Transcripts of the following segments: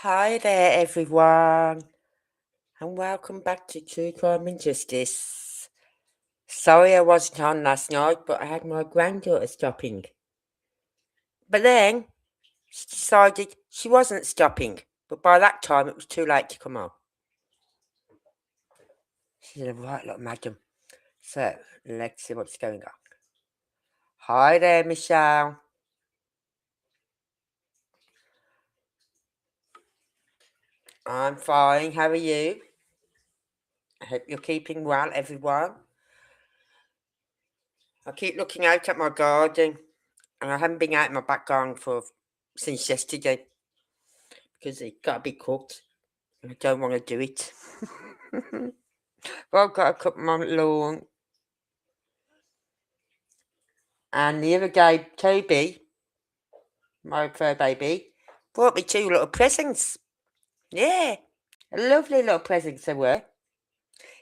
Hi there, everyone, and welcome back to True Crime and Justice. Sorry I wasn't on last night, but I had my granddaughter stopping. But then she decided she wasn't stopping, but by that time it was too late to come on. She's a right lot, madam. So let's see what's going on. Hi there, Michelle. I'm fine. How are you? I hope you're keeping well, everyone. I keep looking out at my garden, and I haven't been out in my back garden since yesterday because it got to be cooked, and I don't want to do it. Well, I've got to cut my lawn. And the other day, Toby, my fur baby, brought me two little presents. Yeah, lovely little presents they were.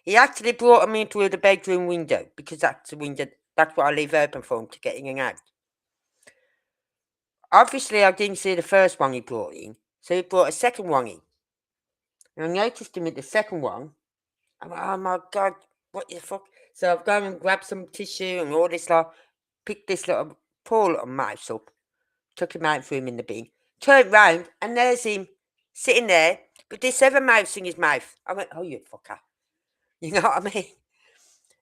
He actually brought them in through the bedroom window because that's the window. That's what I leave open for him to get in and out. Obviously, I didn't see the first one he brought in, so he brought a second one in. And I noticed him at the second one. I'm like, oh my god, what the fuck? So I've gone and grabbed some tissue and all this lot, picked this little poor little mouse up, took him out and threw him in the bin, turned round and there's him sitting there with this other mouse in his mouth. I went, oh you fucker. You know what I mean?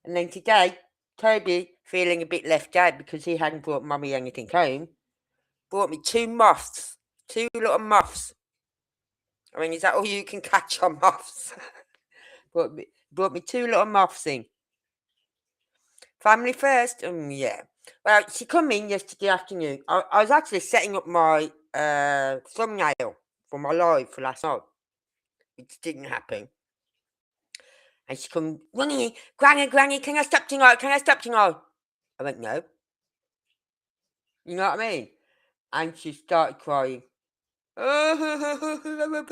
And then today, Toby, feeling a bit left out because he hadn't brought mummy anything home, brought me two moths, two little moths. I mean, is that all you can catch on moths? brought me two little moths in. Family first? Yeah. Well, she come in yesterday afternoon. I was actually setting up my thumbnail for my live for last night, which didn't happen. And she come running, Granny, can I stop tonight? Can I stop tonight? I went, no. You know what I mean? And she started crying. I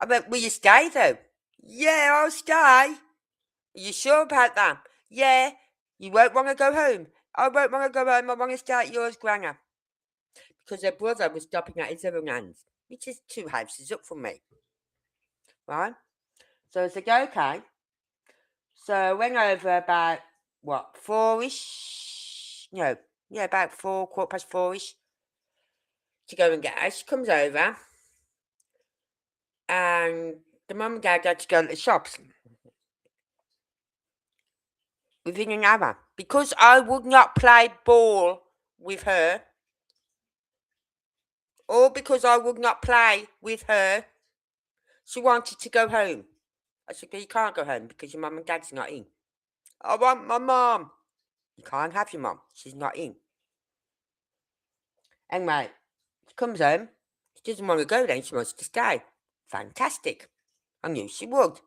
went, will you stay though? Yeah, I'll stay. Are you sure about that? Yeah. You won't want to go home. I won't want to go home. I want to stay at yours, Granny. Because her brother was stopping at his other nan's, which is 2 houses up from me. Right? So I said, okay. So I went over about, what, 4-ish? No, yeah, about 4, 4:15-ish to go and get her. She comes over and the mum and dad had to go to the shops within an hour. Because I would not play ball with her, or because I would not play with her, she wanted to go home. I said, you can't go home because your mum and dad's not in. I want my mum. You can't have your mum. She's not in. Anyway, she comes home. She doesn't want to go then. She wants to stay. Fantastic. I knew she would.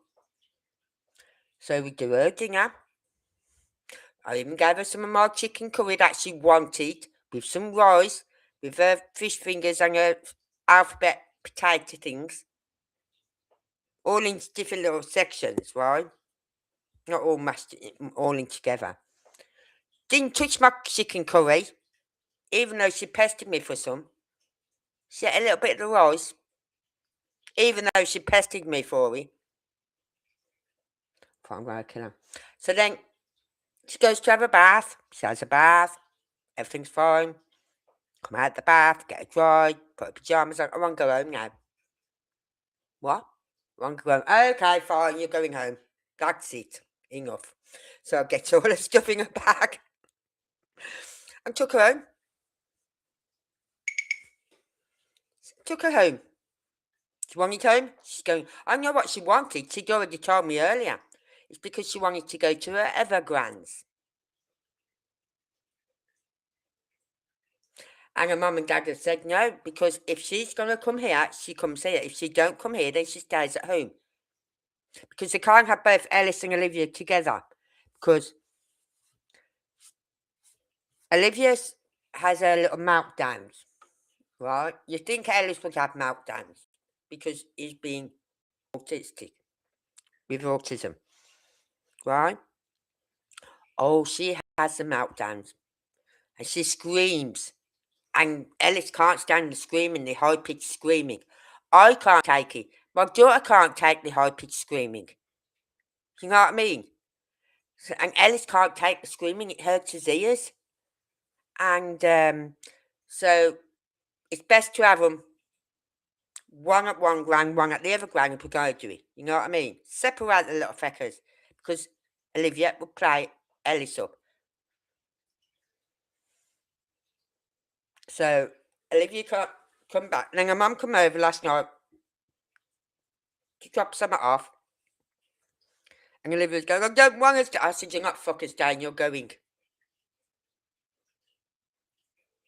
So we do her dinner. I even gave her some of my chicken curry that she wanted with some rice, with her fish fingers and her alphabet potato things. All in different little sections, right? Not all mashed, all in together. Didn't touch my chicken curry, even though she pestered me for some. She ate a little bit of the rice, even though she pestered me for it. I'm going to kill her. So then she goes to have a bath. She has a bath. Everything's fine. Come out the bath, get her dried, put her pyjamas on. I want to go home now. What? I want to go home. Okay, fine, you're going home. That's it. Enough. So I get all her stuff in her bag and took her home. Took her home. She wanted home. She's going, I know what she wanted. She'd already told me earlier. It's because she wanted to go to her Evergrands. And her mum and dad have said no, because if she's going to come here, she comes here. If she don't come here, then she stays at home. Because they can't have both Ellis and Olivia together. Because Olivia has her little meltdowns, right? You think Ellis would have meltdowns because he's being autistic, with autism, right? Oh, she has the meltdowns. And she screams. And Ellis can't stand the screaming, the high-pitched screaming. I can't take it. My daughter can't take the high-pitched screaming. You know what I mean? So, and Ellis can't take the screaming. It hurts his ears. And so it's best to have them one at one grand, one at the other grand if we're going to do it. You know what I mean? Separate the little feckers. Because Olivia will play Ellis up. So Olivia can't come back. And then her mum come over last night to drop something off. And Olivia's going, I don't want us to. I said, you're not fuckers down, you're going.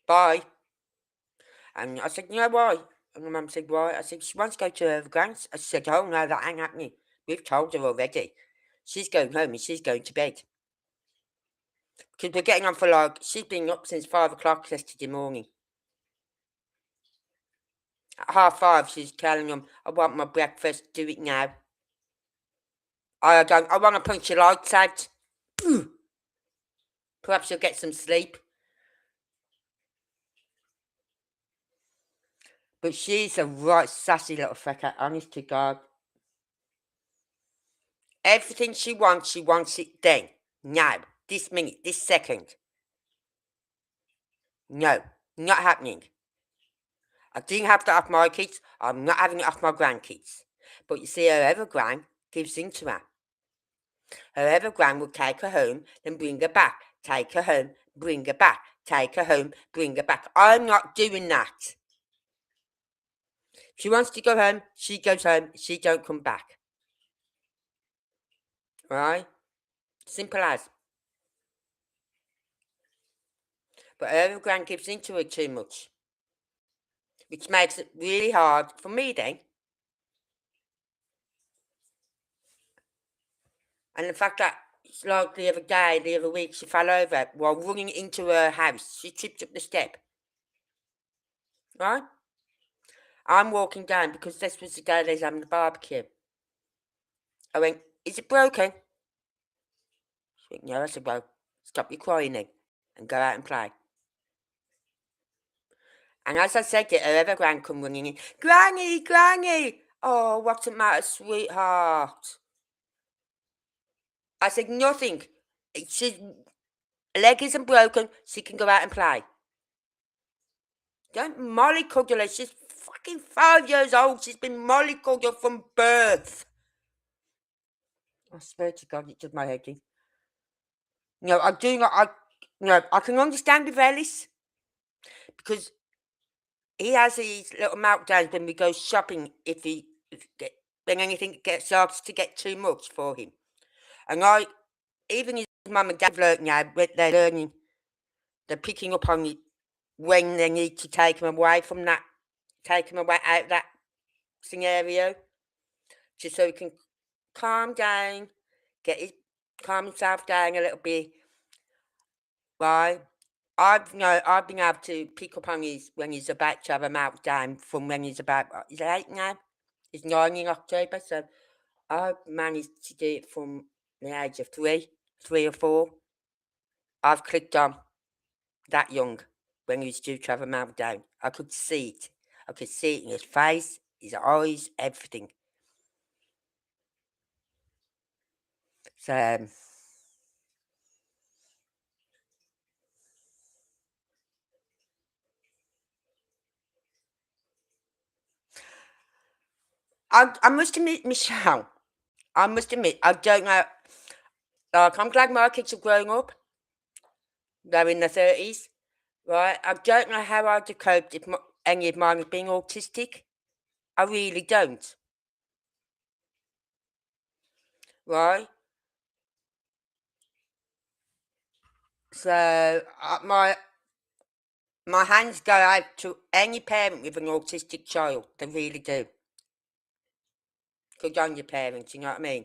Bye. And I said, you know why? And my mum said, why? I said, she wants to go to her grand's. I said, oh no, that ain't happening. We've told her already. She's going home and she's going to bed. Because we're getting on for like, she's been up since 5 o'clock yesterday morning. At 5:30, she's telling them, I want my breakfast, do it now. I want to punch your lights out. Perhaps you'll get some sleep. But she's a right sassy little fecker, honest to God. Everything she wants it then. Now. This minute. This second. No. Not happening. I didn't have that off my kids. I'm not having it off my grandkids. But you see, her other grand gives in to her. Her other grand will take her home, then bring her back. Take her home, bring her back. Take her home, bring her back. I'm not doing that. She wants to go home, she goes home, she don't come back. Right? Simple as. But her other grand gives into her too much. Which makes it really hard for me then. And the fact that it's like the other week, she fell over while running into her house. She tripped up the step. Right? I'm walking down because this was the day they was having the barbecue. I went, is it broken? She went, no. I said, well, stop your crying then and go out and play. And as I said it, her other grand come running in. Granny, Granny! Oh, what's the matter, sweetheart? I said, nothing. She's leg isn't broken. She can go out and play. Don't mollycoddle her. She's fucking 5 years old. She's been mollycoddled from birth. I swear to God, it does my head in. No, I do not. I can understand with Ellis because he has these little meltdowns when we go shopping. When anything starts to get too much for him, and even his mum and dad learn now, they're learning, they're picking up on it when they need to take him away from that, take him away out of that scenario, just so he can calm down, calm himself down a little bit. Right? I've been able to pick up on his when he's about to have a meltdown from when he's about he's 8 now. He's 9 in October, so I've managed to do it from the age of 3 or 4. I've clicked on that young when he was due to have a meltdown. I could see it. I could see it in his face, his eyes, everything. So I must admit, Michelle, I must admit, I don't know. Like, I'm glad my kids are growing up. They're in their 30s, right? I don't know how I'd have coped if any of mine was being autistic. I really don't. Right? So my hands go out to any parent with an autistic child. They really do. Good on your parents, you know what I mean?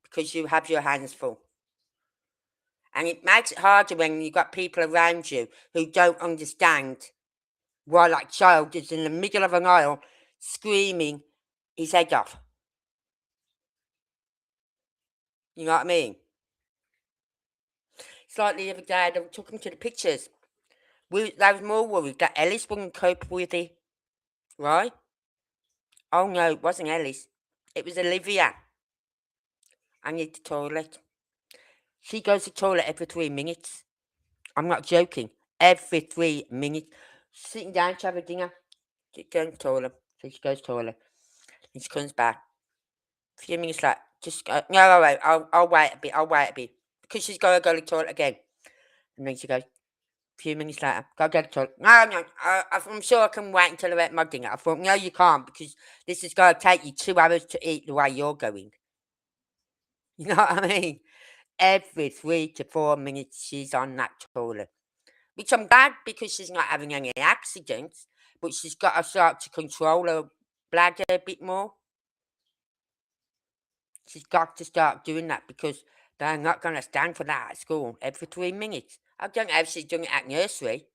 Because you have your hands full. And it makes it harder when you've got people around you who don't understand why that child is in the middle of an aisle screaming his head off. You know what I mean? It's like the other day, they took him to the pictures. They was more worried that Ellis wouldn't cope with it, right? Oh no, it wasn't Ellis. It was Olivia. I need the toilet. She goes to the toilet every 3 minutes. I'm not joking. Every 3 minutes. Sitting down to have a dinner. She goes to the toilet. So she goes to the toilet. And she comes back. A few minutes later, just go, no, all right, I'll wait a bit, Because she's got to go to the toilet again. And then she goes, a few minutes later, go get the toilet. No, I'm sure I can wait until I eat my dinner. I thought, no, you can't, because this is going to take you 2 hours to eat the way you're going. You know what I mean? Every 3 to 4 minutes, she's on that toilet. Which I'm glad, because she's not having any accidents, but she's got to start to control her bladder a bit more. She's got to start doing that, because they're not going to stand for that at school every 3 minutes. I don't know if she's doing it at nursery.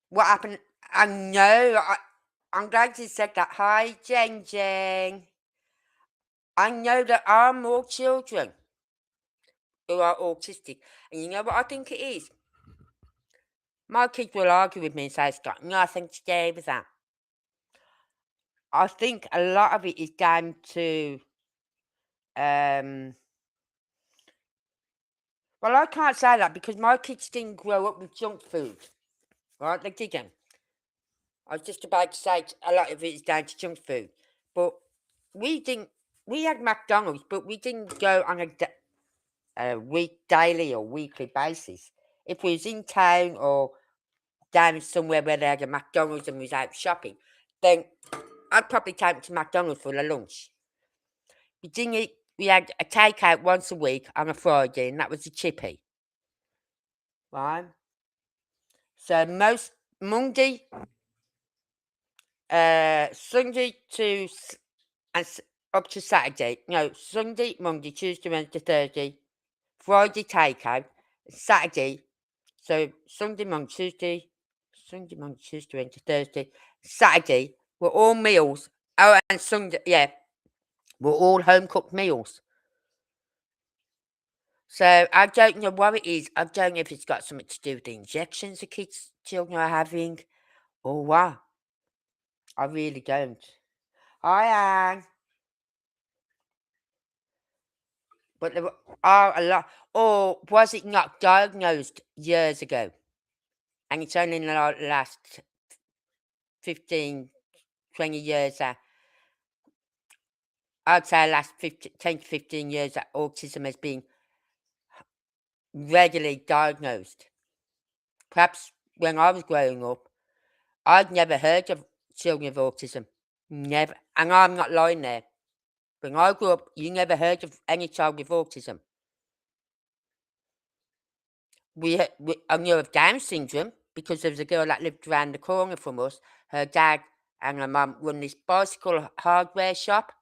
What happened? I know. I'm glad you said that. Hi, Jen Jen. I know there are more children who are autistic. And you know what I think it is? My kids will argue with me and say it's got nothing to do with that. I think a lot of it is down to, well, I can't say that, because my kids didn't grow up with junk food, right? They didn't. I was just about to say a lot of it is down to junk food, but we didn't. We had McDonald's, but we didn't go on a daily or weekly basis. If we was in town or down somewhere where they had a McDonald's and we was out shopping, then I'd probably take them to McDonald's for the lunch. We didn't eat. We had a takeout once a week on a Friday, and that was a chippy, right? So most Monday, Sunday to up to Saturday. No, Sunday, Monday, Tuesday, Wednesday, Thursday, Friday takeout, Saturday. So Sunday, Monday, Tuesday, Wednesday, Thursday, Saturday were all meals. Oh, and Sunday, yeah, were all home cooked meals. So I don't know what it is. I don't know if it's got something to do with the injections the children are having, or what. I really don't. Hi, Anne. But there are a lot. Or was it not diagnosed years ago? And it's only in the last 15, 20 years that I'd say last 10 to 15 years that autism has been regularly diagnosed. Perhaps when I was growing up, I'd never heard of children with autism. Never. And I'm not lying there. When I grew up, you never heard of any child with autism. I knew of Down syndrome, because there was a girl that lived around the corner from us. Her dad and her mum run this bicycle hardware shop,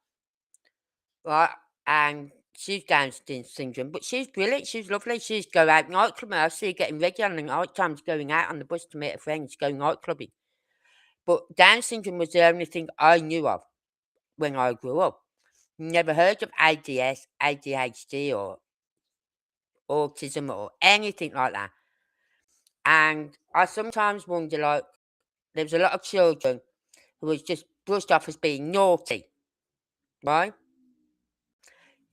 right? And she's Down syndrome, but she's brilliant. She's lovely. She's go out nightclubbing. I see her getting ready on the night times, going out on the bus to meet her friends, going nightclubbing. But Down syndrome was the only thing I knew of when I grew up. Never heard of ADS, ADHD, or autism, or anything like that. And I sometimes wonder, like, there was a lot of children who was just brushed off as being naughty, right?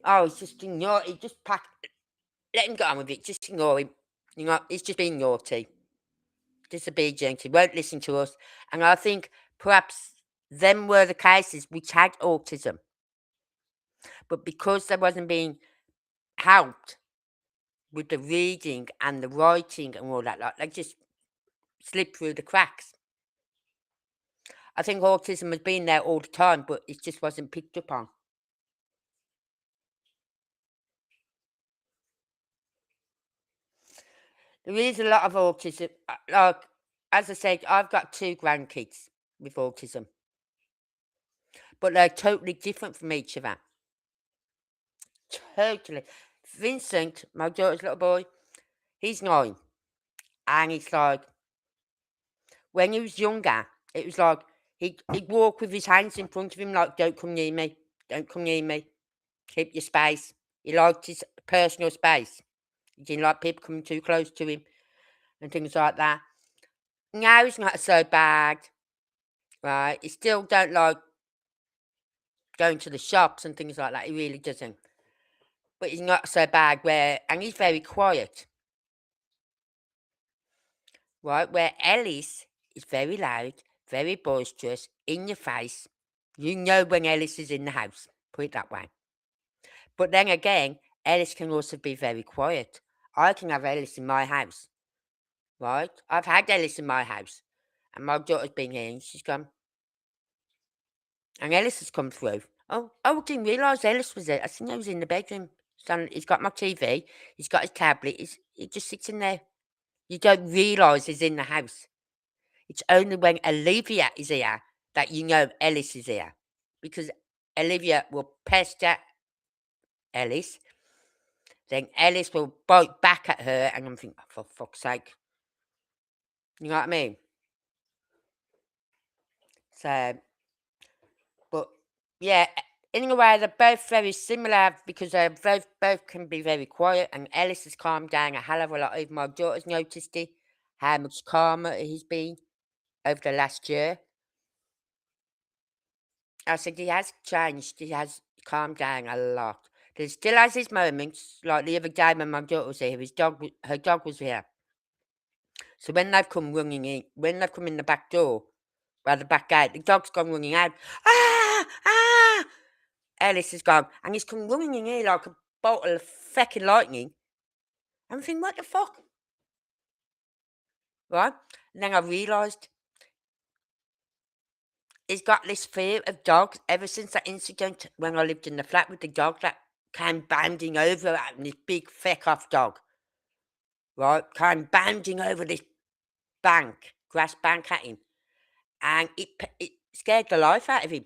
Oh, he's just being naughty. Let him get on with it. Just ignore him. You know, he's just being naughty, disobedient. He won't listen to us. And I think perhaps them were the cases which had autism, but because they wasn't being helped with the reading and the writing and all that, like, they just slipped through the cracks. I think autism has been there all the time, but it just wasn't picked up on. There is a lot of autism. Like, as I said, I've got 2 grandkids with autism, but they're totally different from each other. Totally. Vincent, my daughter's little boy, he's 9, and it's like, when he was younger, it was like he'd walk with his hands in front of him, like, "Don't come near me, don't come near me, keep your space." He liked his personal space. He didn't like people coming too close to him and things like that. now he's not so bad, right? He still don't like going to the shops and things like that. He really doesn't. But he's not so bad and he's very quiet, right? Where Ellis is very loud, very boisterous, in your face. You know when Ellis is in the house, put it that way. But then again, Ellis can also be very quiet. I can have Ellis in my house, right? I've had Ellis in my house, and my daughter's been here, and she's gone, and Ellis has come through. Oh, I didn't realise Ellis was there. I think he was in the bedroom. He's got my TV, he's got his tablet, he just sits in there. You don't realise he's in the house. It's only when Olivia is here that you know Ellis is here. Because Olivia will pester Ellis, then Ellis will bite back at her, and I'm thinking, oh, for fuck's sake. You know what I mean? So, but yeah, in a way, they're both very similar because they both can be very quiet, and Ellis has calmed down a hell of a lot. Even my daughter's noticed it, how much calmer he's been over the last year. I said he has changed. He has calmed down a lot. There still has his moments, like the other day when my daughter was here. Her dog was here. So when they've come running in, when they've come in the back door, by the back gate, the dog's gone running out. Ah, ah! Ellis has gone, and he's come running in here like a bolt of fucking lightning. I'm thinking, what the fuck? Right? And then I realised he's got this fear of dogs ever since that incident when I lived in the flat with the dog that came bounding over at him, this big feck off dog. Right? Came bounding over this grass bank at him. And it scared the life out of him.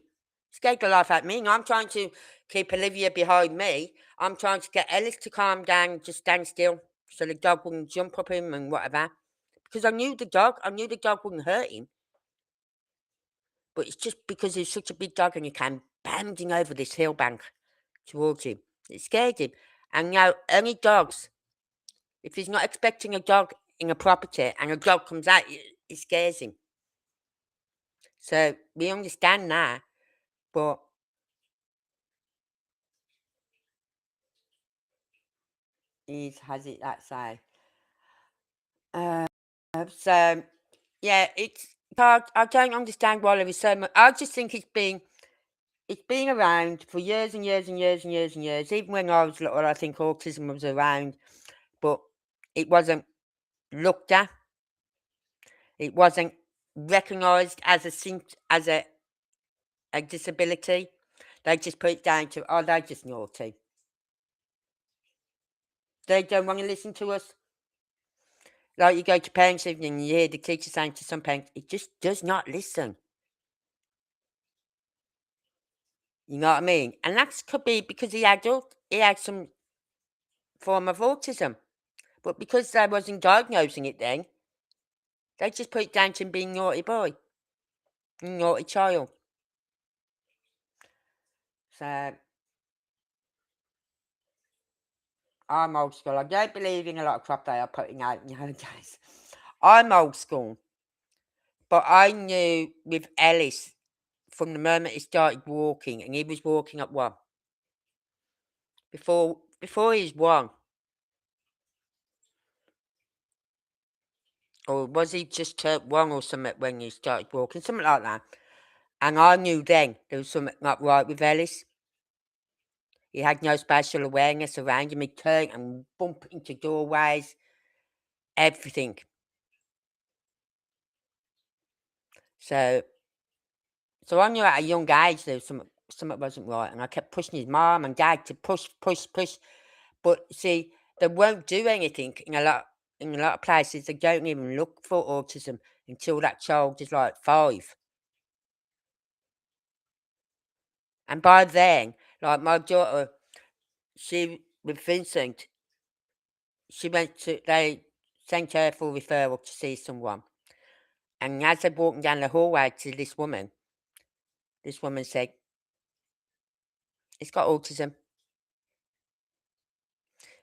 Scared the life out of me. And I'm trying to keep Olivia behind me. I'm trying to get Ellis to calm down, just stand still, so the dog wouldn't jump up him and whatever. Because I knew the dog wouldn't hurt him. But it's just because he's such a big dog and he came bounding over this hill bank towards him. It scared him. And now any dogs, if he's not expecting a dog in a property and a dog comes out, it scares him. So we understand that, but he has it that side. So yeah, I don't understand why there is so much. I just think it's been around for years and years and years and years and years. Even when I was little, I think autism was around, but it wasn't looked at. It wasn't recognised as a disability. They just put it down to, oh, they're just naughty. They don't want to listen to us. Like you go to parents' evening and you hear the teacher saying to some parents, it just does not listen. You know what I mean? And that could be because he had some form of autism. But because they wasn't diagnosing it then, they just put it down to him being naughty boy, naughty child. So I'm old school. I don't believe in a lot of crap they are putting out nowadays. I'm old school. But I knew with Ellis from the moment he started walking, and he was walking at one. Before he was one. Or was he just turned one or something when he started walking? Something like that. And I knew then there was something not right with Ellis. He had no spatial awareness around him. He'd turn and bump into doorways, everything. So I knew at a young age there was something wasn't right. And I kept pushing his mom and dad to push. But see, they won't do anything in a lot of places. They don't even look for autism until that child is like 5. And by then, like my daughter, she with Vincent, they sent her for referral to see someone. And as they're walking down the hallway to this woman said, he's got autism.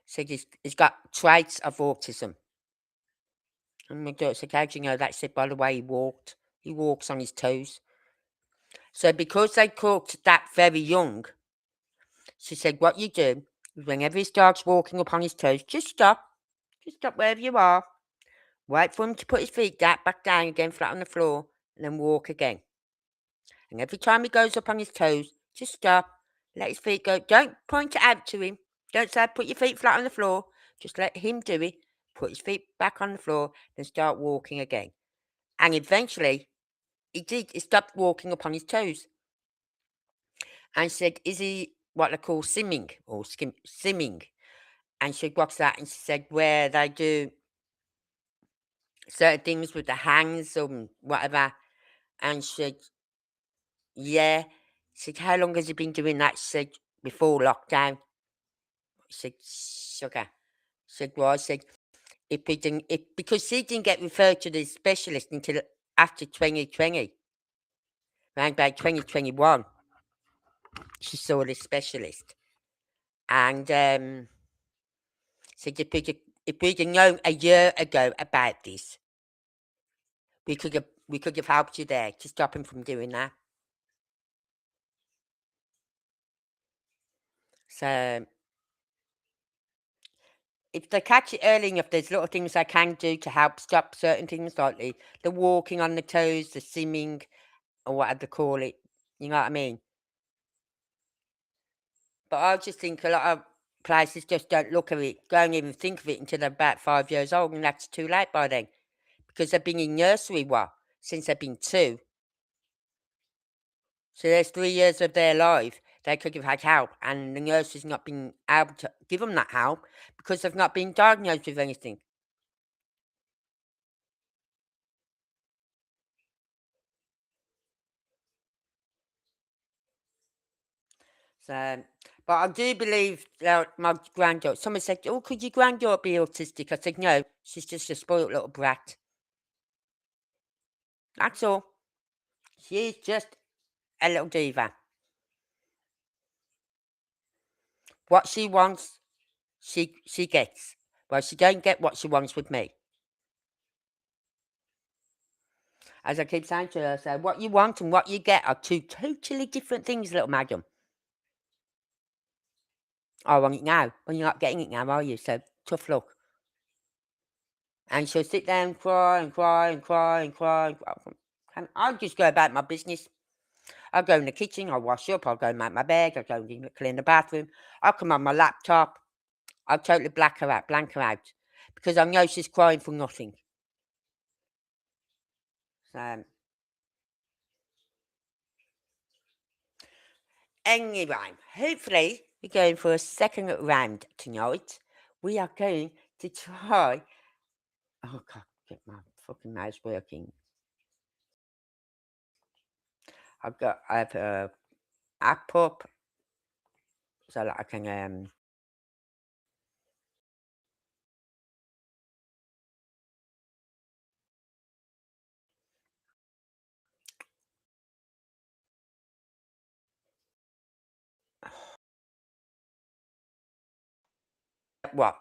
Said he's got traits of autism. And my daughter said, how do you know that? She said, by the way he walked. He walks on his toes. So because they caught that very young, she said, what you do is whenever he starts walking up on his toes, just stop. Just stop wherever you are. Wait for him to put his feet back down again, flat on the floor, and then walk again. And every time he goes up on his toes, just stop. Let his feet go. Don't point it out to him. Don't say, put your feet flat on the floor. Just let him do it. Put his feet back on the floor, then start walking again. And eventually, he did. He stopped walking up on his toes. And said, is he what they call simming or simming? And she said, what's that? And she said, where they do certain things with the hands or whatever. And she said, yeah. She said, how long has he been doing that? She said, before lockdown. She said, sugar. She said, well, I said, because she didn't get referred to the specialist until after 2020, around about 2021, she saw the specialist. And said, if we'd have known a year ago about this, we could have helped you there to stop him from doing that. So if they catch it early enough, there's little things they can do to help stop certain things like the walking on the toes, the simming, or whatever they call it. You know what I mean? But I just think a lot of places just don't look at it, don't even think of it until they're about 5 years old, and that's too late by then. Because they've been in nursery, since they've been 2. So there's 3 years of their life they could have had help, and the nurse has not been able to give them that help because they've not been diagnosed with anything. So, but I do believe that my granddaughter, someone said, oh, could your granddaughter be autistic? I said, no, she's just a spoiled little brat. That's all. She's just a little diva. What she wants, she gets. Well, she don't get what she wants with me. As I keep saying to her, so what you want and what you get are two totally different things, little madam. I want it now. Well, you're not getting it now, are you? So tough luck. And she'll sit there and cry and cry and cry and cry and cry. And I'll just go about my business. I'll go in the kitchen, I'll wash up, I'll go and make my bed, I'll go and clean the bathroom. I'll come on my laptop. I'll totally blank her out. Because I know she's crying for nothing. So, anyway, hopefully we're going for a second round tonight. We are going to try. Oh, God, get my fucking mouse working. I have a app up so that I can what?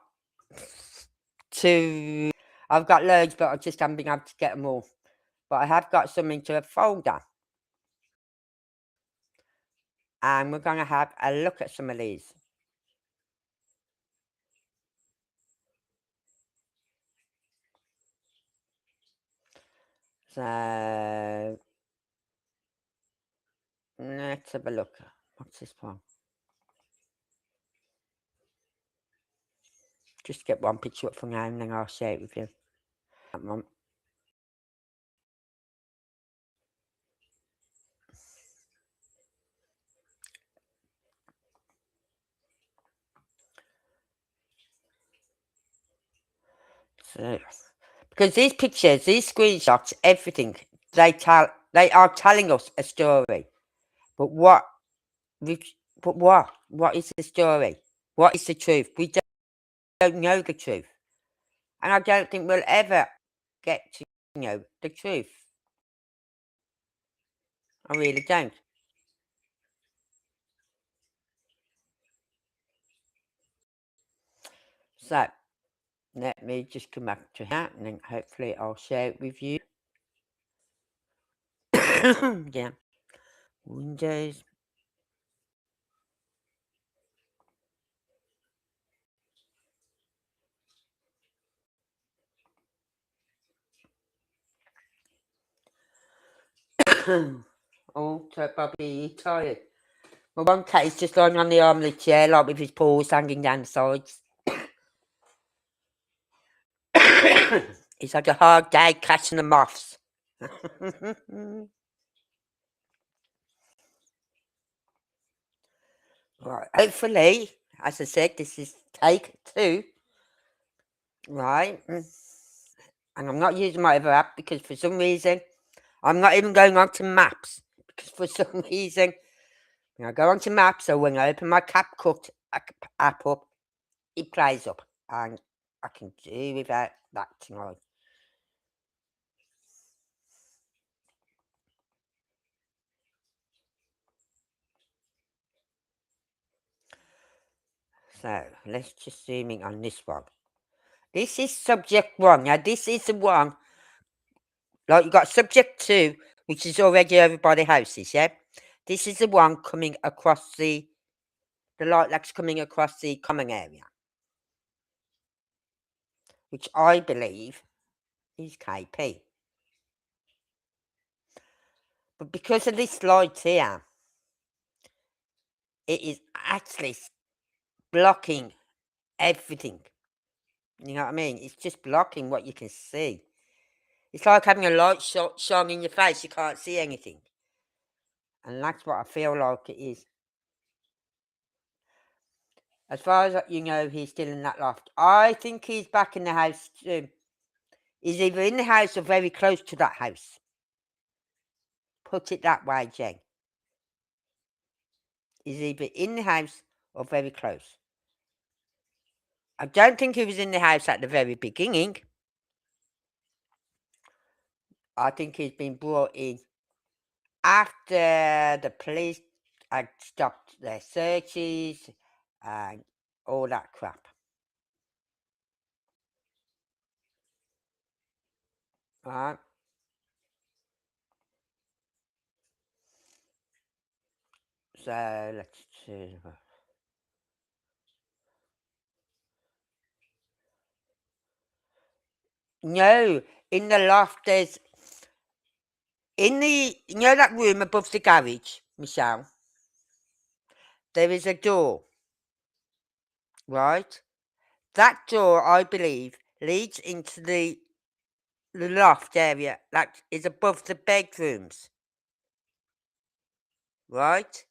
I've got loads, but I just haven't been able to get them all. But I have got some into a folder. And we're going to have a look at some of these. So, let's have a look. What's this one? Just get one picture up for now and then I'll share it with you. That one. So, because these pictures, these screenshots, everything, they are telling us a story. But what is the story? What is the truth? We don't know the truth. And I don't think we'll ever get to know the truth. I really don't. So, Let me just come back to that, and then hopefully I'll share it with you. Yeah. Windows. Oh, so Bobby, tired. My one cat is just lying on the arm of the chair, like with his paws hanging down the sides. He's had a hard day catching the moths. Right, hopefully, as I said, this is take 2. Right. And I'm not using my other app because for some reason, I'm not even going on to maps. Because for some reason, when I go onto maps, or when I open my CapCut app up, it plays up. And I can do without that tonight. So let's just zoom in on this one. This is subject 1. Now this is the one, like you got subject 2, which is already over by the houses, yeah? This is the one coming across the light that's coming across the common area, which I believe is KP. But because of this light here, it is actually blocking everything. You know what I mean? It's just blocking what you can see. It's like having a light shone in your face, you can't see anything. And that's what I feel like it is. As far as you know, he's still in that loft. I think he's back in the house too. He's either in the house or very close to that house. Put it that way, Jen. He's either in the house or very close. I don't think he was in the house at the very beginning. I think he's been brought in after the police had stopped their searches and all that crap. Right? So let's see. No, in the loft there's that room above the garage, Michelle. There is a door. Right? That door, I believe, leads into the loft area that is above the bedrooms. Right?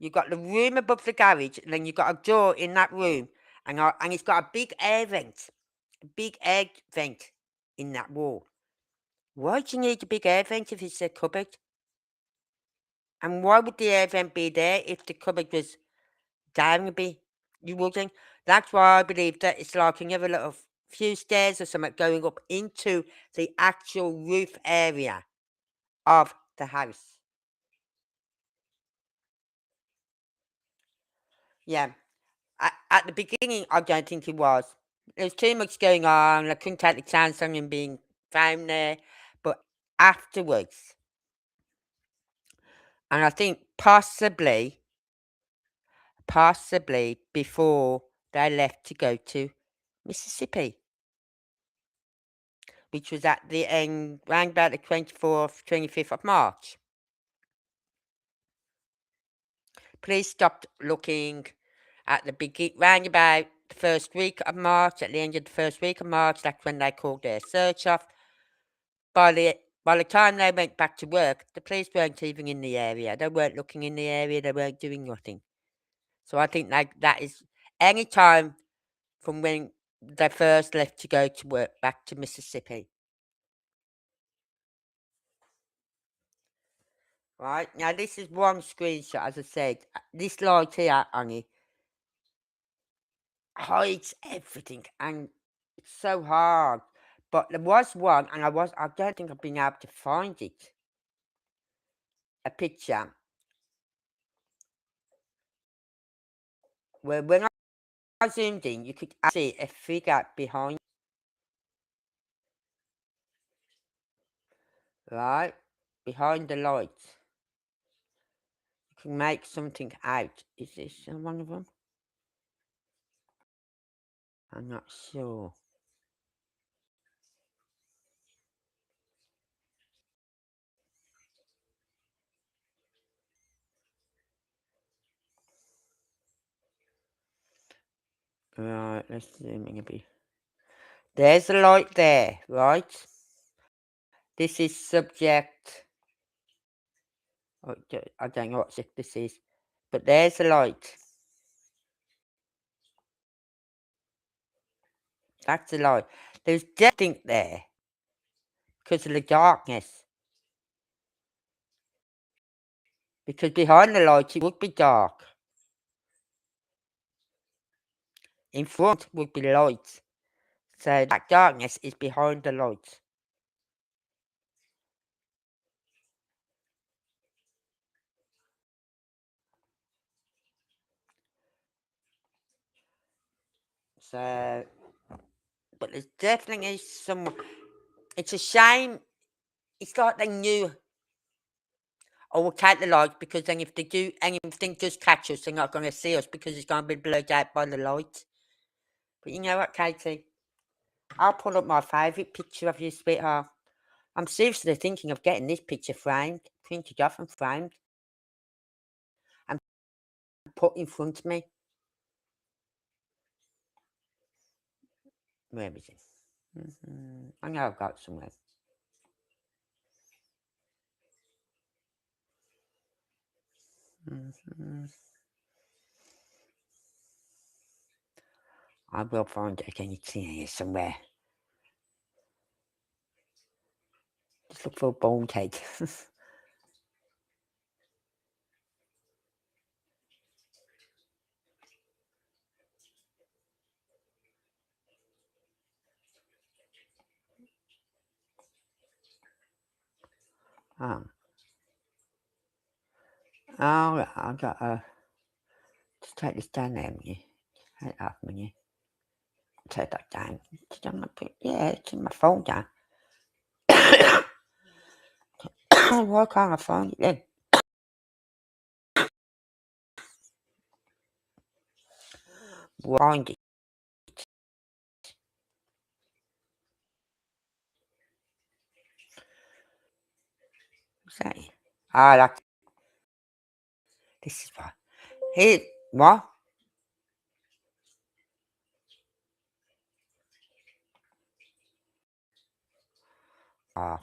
You've got the room above the garage, and then you've got a door in that room, and it's got a big air vent. A big air vent in that wall. Why do you need a big air vent if it's a cupboard? And why would the air vent be there if the cupboard was down a bit? You wouldn't. That's why I believe that it's like another little few stairs or something going up into the actual roof area of the house. Yeah. At the beginning, I don't think it was. There was too much going on. I couldn't take the chance on him being found there. But afterwards, and I think possibly before they left to go to Mississippi, which was at the end, round about the 24th, 25th of March. Police stopped looking at the round about the first week of March. At the end of the first week of March, that's when they called their search off. By the time they went back to work, the police weren't even in the area. They weren't looking in the area. They weren't doing nothing. So I think that is any time from when they first left to go to work back to Mississippi. Right, now this is one screenshot, as I said. This light here, Annie, hides everything, and it's so hard. But there was one, and I don't think I've been able to find it. A picture where when I zoomed in, you could see a figure behind. Right? Behind the lights. You can make something out. Is this one of them? I'm not sure. Right, let's zoom in a bit. There's a light there, right? This is subject. I don't know what this is, but there's a light. That's the light. There's nothing there because of the darkness. Because behind the light it would be dark. In front would be light. So that darkness is behind the light. So, but there's definitely some. It's a shame. It's like they knew. Oh, we'll take the lights because then if they do anything does catch us, they're not going to see us because it's going to be blurred out by the light. But you know what, Katie? I'll pull up my favourite picture of you, sweetheart. I'm seriously thinking of getting this picture framed, printed off and framed, and put in front of me. Where is it? I know I've got it somewhere. I will find it again. It's in here somewhere. Just look for a bone cake. Oh, I've got to just take this down there, haven't you? Take it off, haven't you? Take that down. Yeah, it's in my folder. Why can't I find it then? Find it. What's that? Ah, that's. This is what. Here, what? Ah,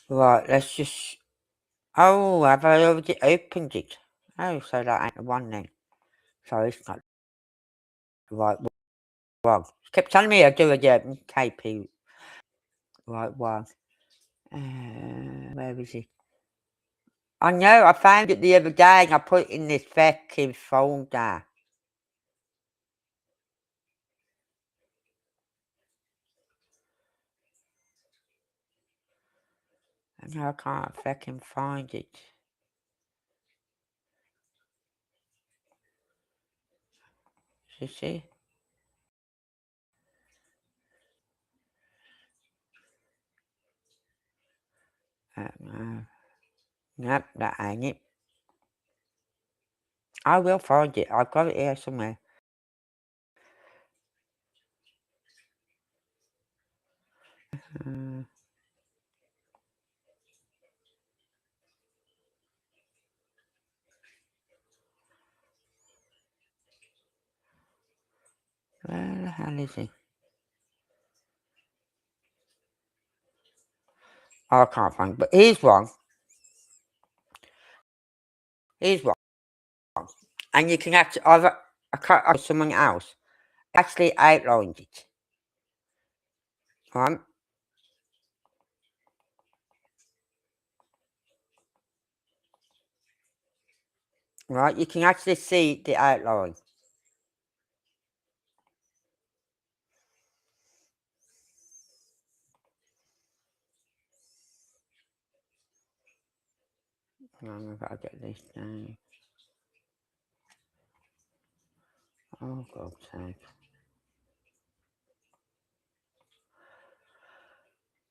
right, let's just. Oh, have I already opened it? Oh, so that ain't the one then. So it's not the right one. Kept telling me I'd do a KP. Right one. Where is it? I know, I found it the other day and I put it in this fucking folder. And now I can't fucking find it. You see? No. Nope, that ain't it. I will find it. I've got it here somewhere. Where the hell is it? Oh, I can't find it. But here's one. Here's one. And you can actually, I've someone else actually outlined it. Right? Right? You can actually see the outline. I've got to get this down. Oh, God's sake.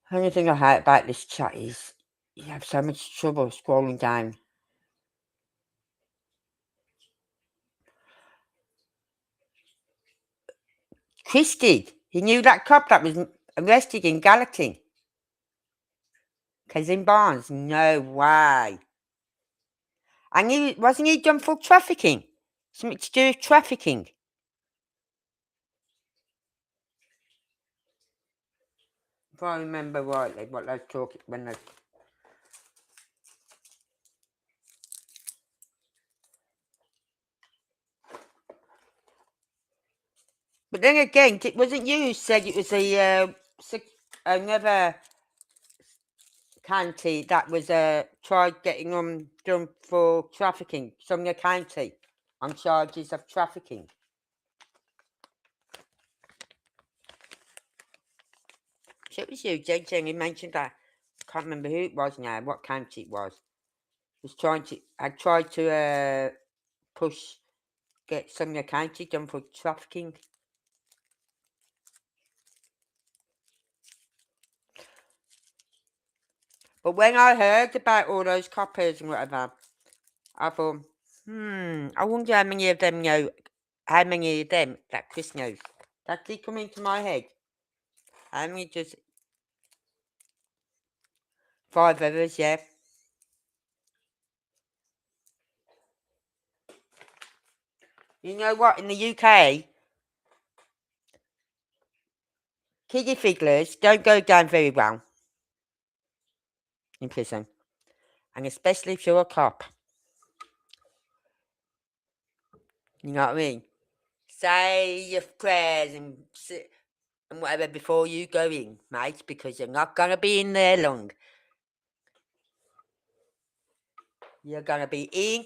The only thing I hate about this chat is you have so much trouble scrolling down. Chris did. He knew that cop that was arrested in Gallatin. Kazim Barnes. No way. And wasn't he done for trafficking? Something to do with trafficking. If I remember rightly, what they were talking when they. But then again, it wasn't you who said it was another county that was tried getting done for trafficking. Sumner County on charges of trafficking. So it was you, JJ, you mentioned that. I can't remember who it was now, what county it was. I tried to get Sumner County done for trafficking. But when I heard about all those coppers and whatever, I thought, I wonder how many of them that Chris knows. That did come into my head. How many just 5 others, yeah. You know what? In the UK, kiddie figglers don't go down very well in prison. And especially if you're a cop. You know what I mean? Say your prayers and whatever before you go in, mate, because you're not going to be in there long. You're going to be in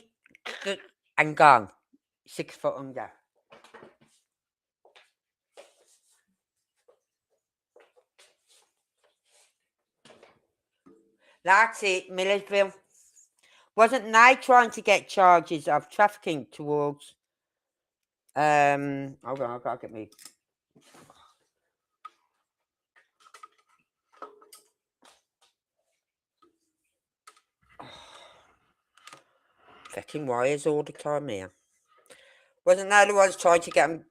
and gone. 6 foot under. That's it, Millersville. Wasn't they trying to get charges of trafficking towards hold on, I've got to get me. Fucking wires all the time here. Wasn't they the ones trying to get them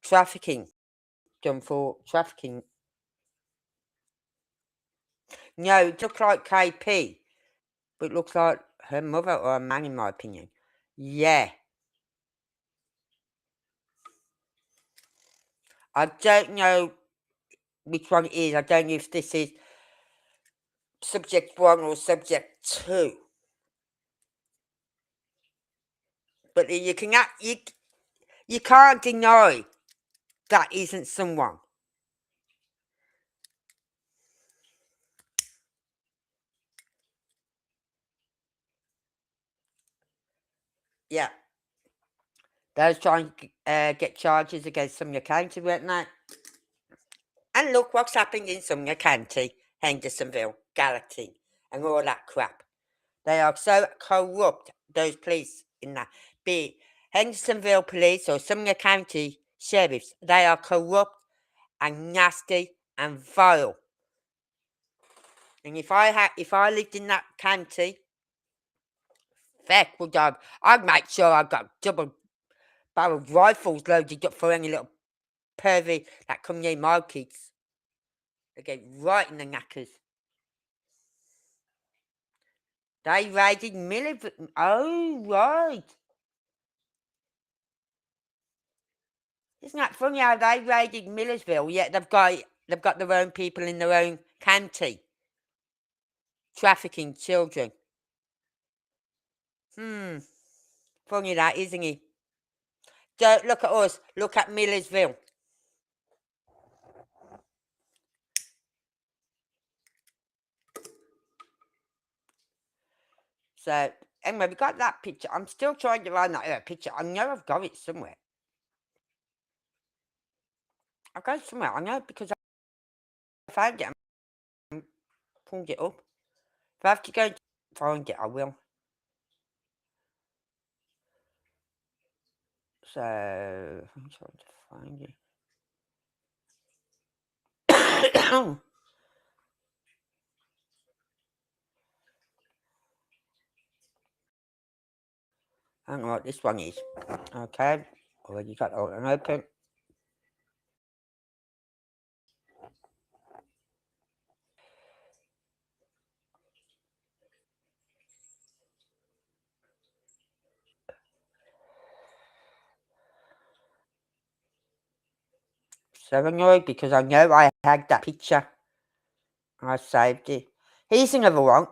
trafficking done for trafficking? No, it looked like KP, but it looks like her mother or a man, in my opinion. Yeah. I don't know which one it is. I don't know if this is subject 1 or subject 2. But you can't deny that isn't someone. Yeah. Those trying to get charges against Sumner County, weren't they? And look what's happened in Sumner County, Hendersonville, Gallatin, and all that crap. They are so corrupt, those police in that. Be it Hendersonville police or Sumner County sheriffs, they are corrupt and nasty and vile. And if I lived in that county, feck would I'd make sure I got double-barreled rifles loaded up for any little pervy that come near my kids. They get right in the knackers. They raided Millersville. Oh, right. Isn't that funny how they raided Millersville, yet they've got their own people in their own county trafficking children. Funny that, isn't it? Don't look at us, look at Millersville. So, anyway, we got that picture. I'm still trying to find that picture. I know I've got it somewhere. I've got it somewhere. I know because I found it and pulled it up. If I have to go find it, I will. So, I'm trying to find it. I don't know what this one is. Okay, already got all an open. So annoyed because I know I had that picture. I saved it. Here's another one.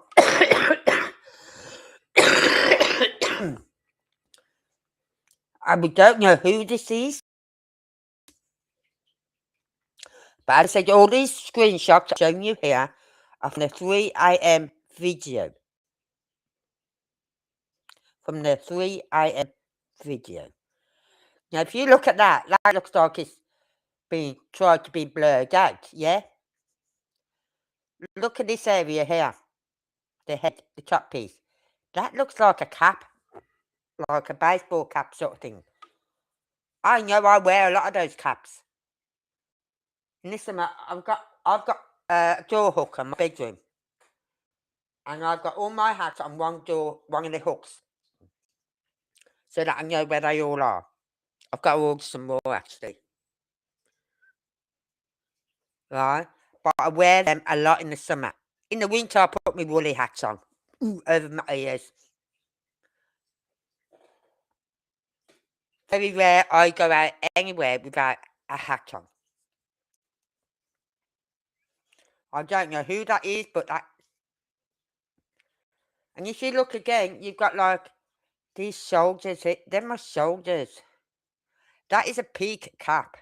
We don't know who this is. But as I said, all these screenshots I'm showing you here are from the 3 a.m. video. From the 3 a.m. video. Now, if you look at that, that looks like it's being tried to be blurred out, yeah? Look at this area here. The head, the top piece. That looks like a cap. Like a baseball cap sort of thing. I know I wear a lot of those caps. And listen, I've got a door hook in my bedroom. And I've got all my hats on one of the hooks. So that I know where they all are. I've got to order some more actually. Right? But I wear them a lot in the summer. In the winter I put my woolly hats on. Over my ears. Very rare I go out anywhere without a hat on. I don't know who that is, but that... And if you look again, you've got like these shoulders. They're my shoulders. That is a peak cap.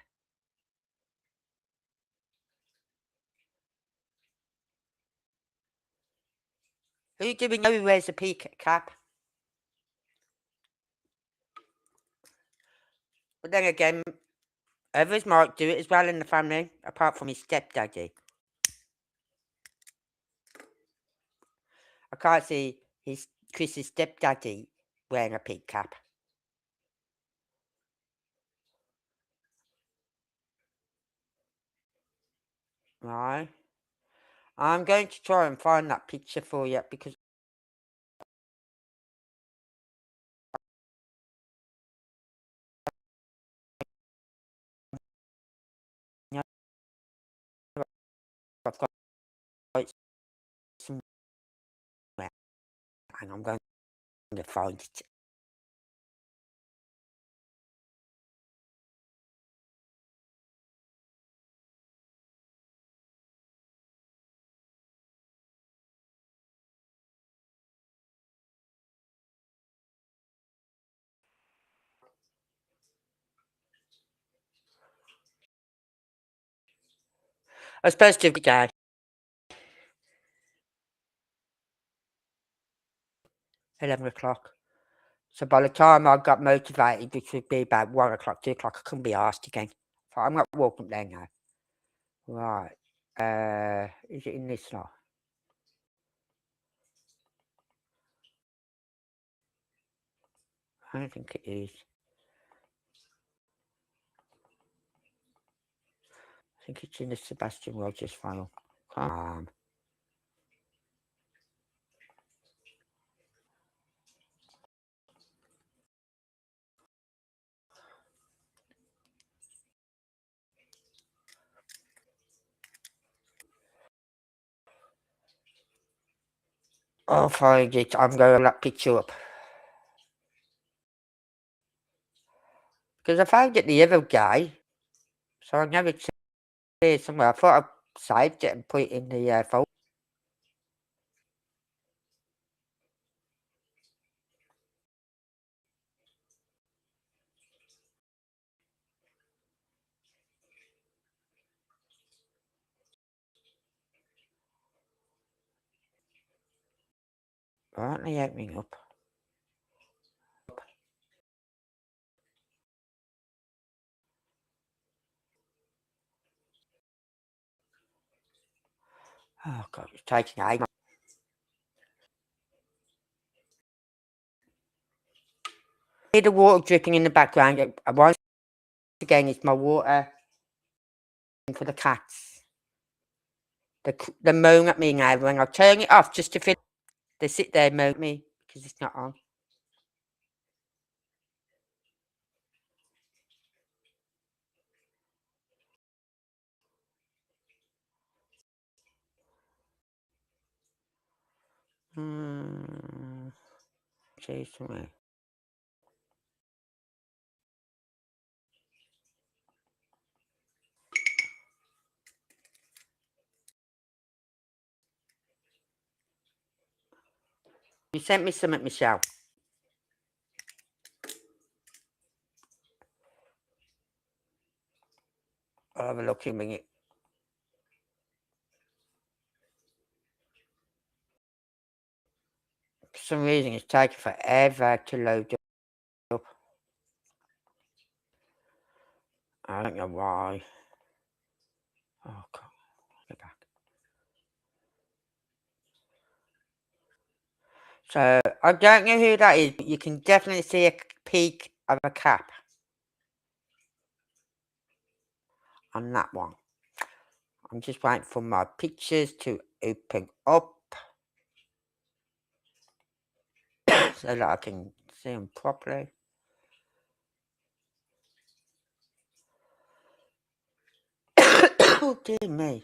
Who do we know who wears a peak cap? But then again, others might do it as well in the family, apart from his stepdaddy. I can't see Chris's stepdaddy wearing a peak cap. Right. I'm going to try and find that picture for you because I've got it somewhere and I'm going to find it. I was supposed to be guy 11 o'clock. So by the time I got motivated, which would be about 1 o'clock, 2 o'clock, I couldn't be asked again. So I'm not walking there now. Right. Is it in this lot? I don't think it is. I think it's in the Sebastian Rogers file. Come on. I'll find it. I'm going to that picture up. Because I found it the other day. So I know it's here somewhere. I thought I saved it and put it in the folder. Why aren't they opening up? Oh God, it's taking ages. Hear the water dripping in the background. Once again, it's my water for the cats. They moan at me now when I turn it off just to feel. They sit there and moan at me because it's not on. Chase me. You sent me something, Michelle. I'll have a look in a minute. For some reason, it's taking forever to load up. I don't know why. Oh, God. Get back. So, I don't know who that is, but you can definitely see a peak of a cap on that one. I'm just waiting for my pictures to open up so that I can see them properly. Oh, dear me.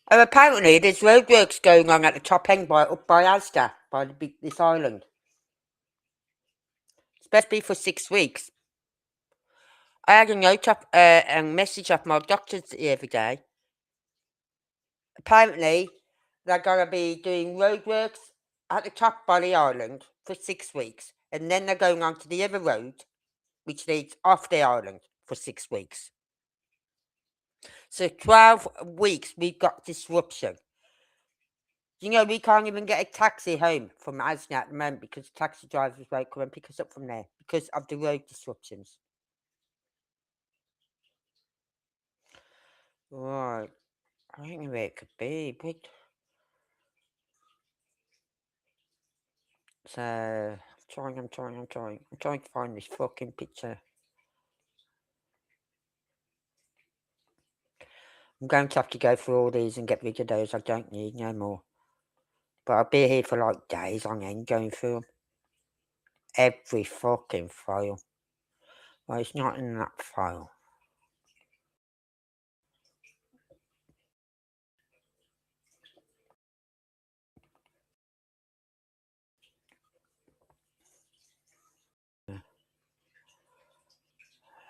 Apparently, there's roadworks going on at the top end up by Asda, by this island. It's supposed to be for 6 weeks. I had a message off my doctor the other day. Apparently, they're going to be doing roadworks at the top by the island for 6 weeks, and then they're going on to the other road, which leads off the island for 6 weeks. So 12 weeks we've got disruption. You know, we can't even get a taxi home from Asda at the moment because taxi drivers won't come and pick us up from there because of the road disruptions. Right. I don't know where it could be, but... So, I'm trying to find this fucking picture. I'm going to have to go through all these and get rid of those I don't need no more. But I'll be here for like days on end going through them. Every fucking file. Well, it's not in that file.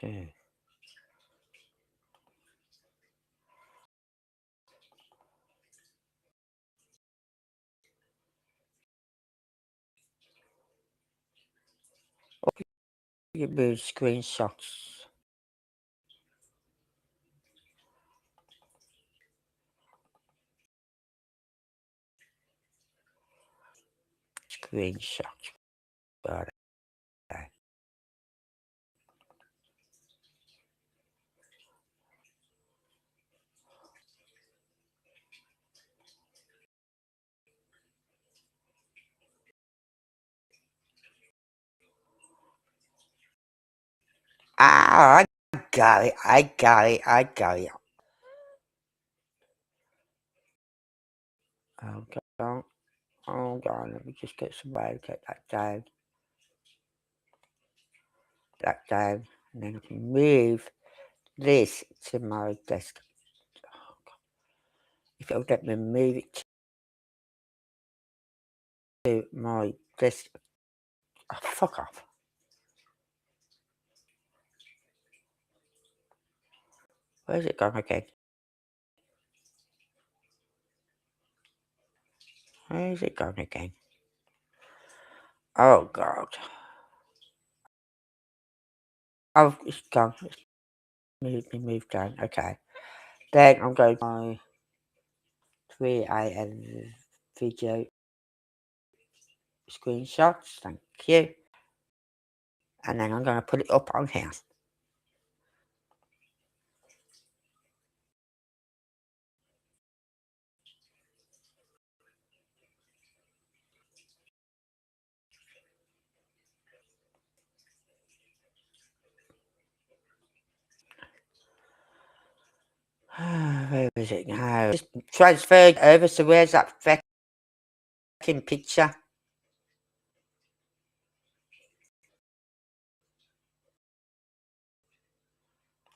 Yeah. You move screenshots. Screenshots. Got it. Ah, I got it. Hold on, let me just get some way to get that down. That down. And then I can move this to my desk. If it'll let me move it to my desk. Oh, fuck off. Where's it gone again? Where's it gone again? Oh, God. Oh, it's gone. It's moved down. Okay. Then I'm going to my 3am video screenshots. Thank you. And then I'm going to put it up on here. Where is it now? Just transferred over, so where's that fucking picture?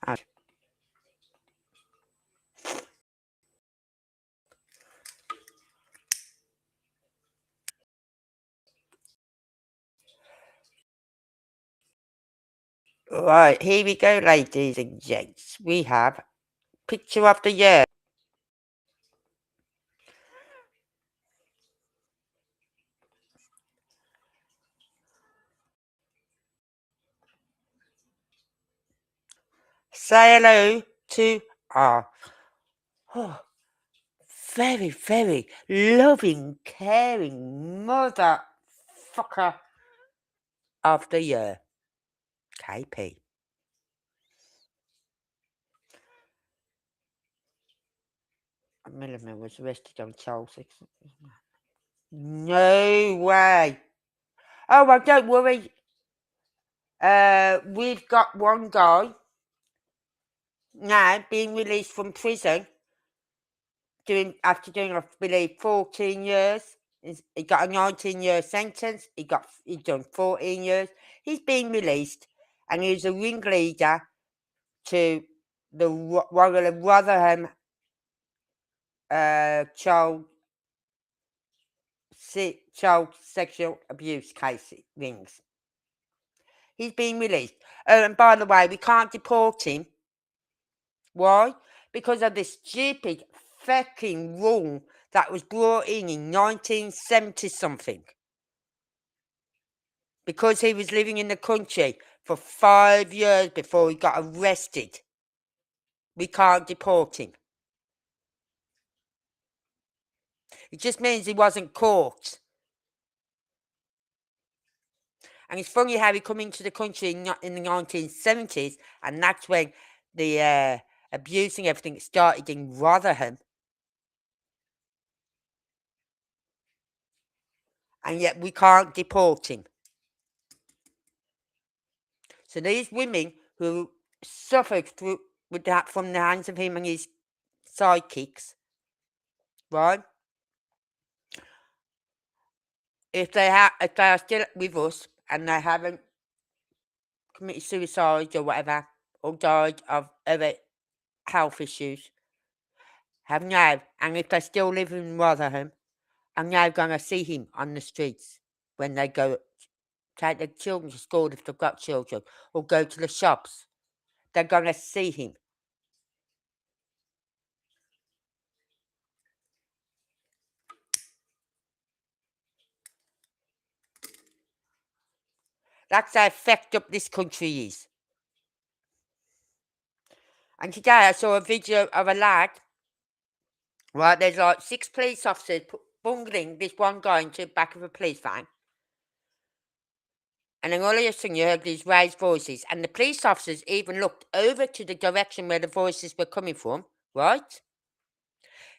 Oh. Right, here we go, ladies and gents. We have picture of the year. Say hello to our very, very loving, caring motherfucker of the year, KP. Milliman was arrested on child sex. No way. Oh, well, don't worry. We've got one guy now being released from prison after doing, I believe, 14 years. He got a 19-year sentence. He's done 14 years. He's been released, and he's a ringleader to the Rotherham child sexual abuse case rings. He's been released. And by the way, we can't deport him. Why? Because of this stupid fucking rule that was brought in 1970 something. Because he was living in the country for 5 years before he got arrested. We can't deport him. It just means he wasn't caught. And it's funny how he come into the country in the 1970s, and that's when the abusing everything started in Rotherham. And yet we can't deport him. So these women who suffered with that from the hands of him and his sidekicks, right? If they are still with us and they haven't committed suicide or whatever, or died of other health issues, and if they still live in Rotherham, I'm now going to see him on the streets when they go take their children to school if they've got children, or go to the shops. They're going to see him. That's how fucked up this country is. And today I saw a video of a lad. Right, there's like 6 police officers bungling this one guy into the back of a police van. And then all of a sudden you heard these raised voices. And the police officers even looked over to the direction where the voices were coming from, right?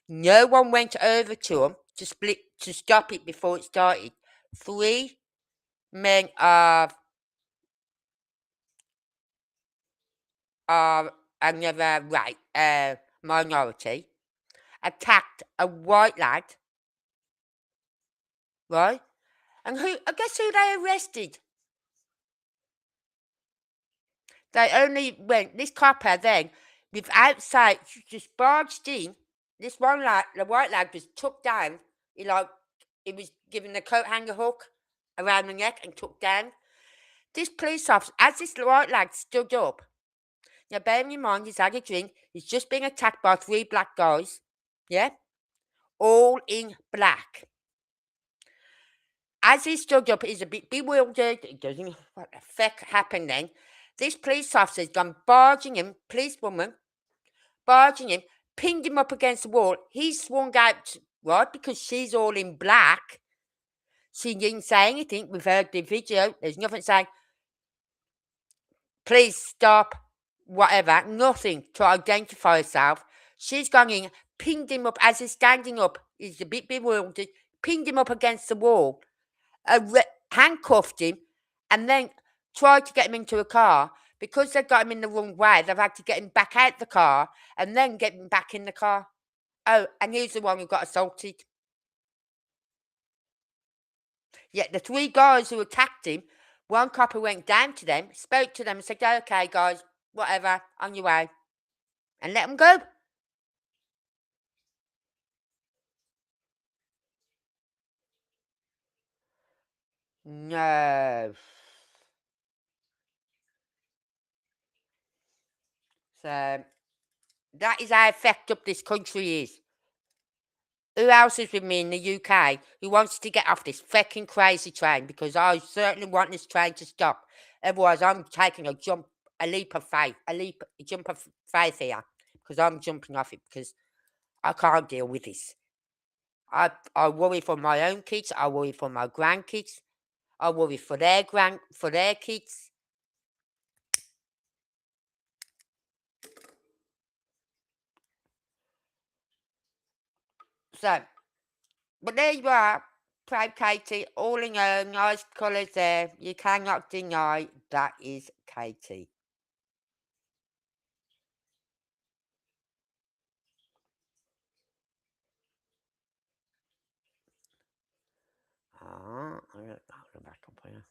No one went over to them to stop it before it started. 3 men of another minority attacked a white lad, right? And guess who they arrested? They only went, this copper then, without sight, just barged in. This one lad, the white lad, was took down. He was given a coat hanger hook around the neck and took down. This police officer, as this white lad stood up, now bearing in mind he's had a drink, he's just been attacked by 3 black guys, yeah? All in black. As he stood up, he's a bit bewildered. He doesn't know what the fuck happened then. This police officer's gone barging him, policewoman, barging him, pinned him up against the wall. He swung out, right, because she's all in black. She didn't say anything. We've heard the video. There's nothing saying, please stop, whatever. Nothing to identify herself. She's gone in, pinned him up as he's standing up. He's a bit bewildered. Pinned him up against the wall. Handcuffed him, and then tried to get him into a car Because they got him in the wrong way, they've had to get him back out the car and then get him back in the car. Oh, and he's the one who got assaulted. Yet the 3 guys who attacked him, one copper went down to them, spoke to them and said, okay, guys, whatever, on your way. And let them go. No. So that is how fucked up this country is. Who else is with me in the UK who wants to get off this fucking crazy train? Because I certainly want this train to stop. Otherwise, I'm taking a leap of faith, a jump of faith here. Because I'm jumping off it because I can't deal with this. I worry for my own kids. I worry for my grandkids. I worry for their kids. So, but there you are, proud Katie, all in her, nice colours there. You cannot deny that is Katie. I'll go back up here.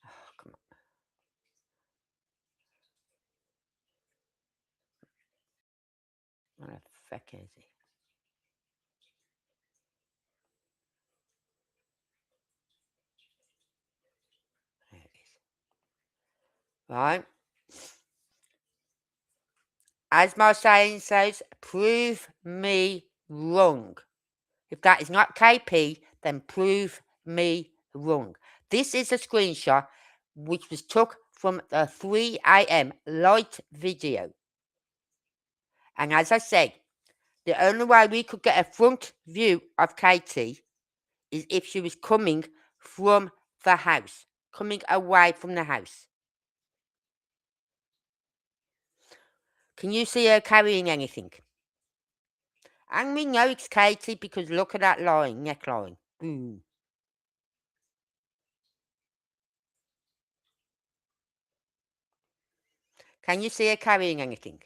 Oh, come on. What the fuck is he? There it is. Right. As my saying says, prove me wrong. If that is not KP, then prove me wrong. This is a screenshot which was took from the 3 a.m. light video. And as I said, the only way we could get a front view of Katie is if she was coming from the house, coming away from the house. Can you see her carrying anything? And we know it's Katie because look at that line, neckline. Boom. Can you see her carrying anything?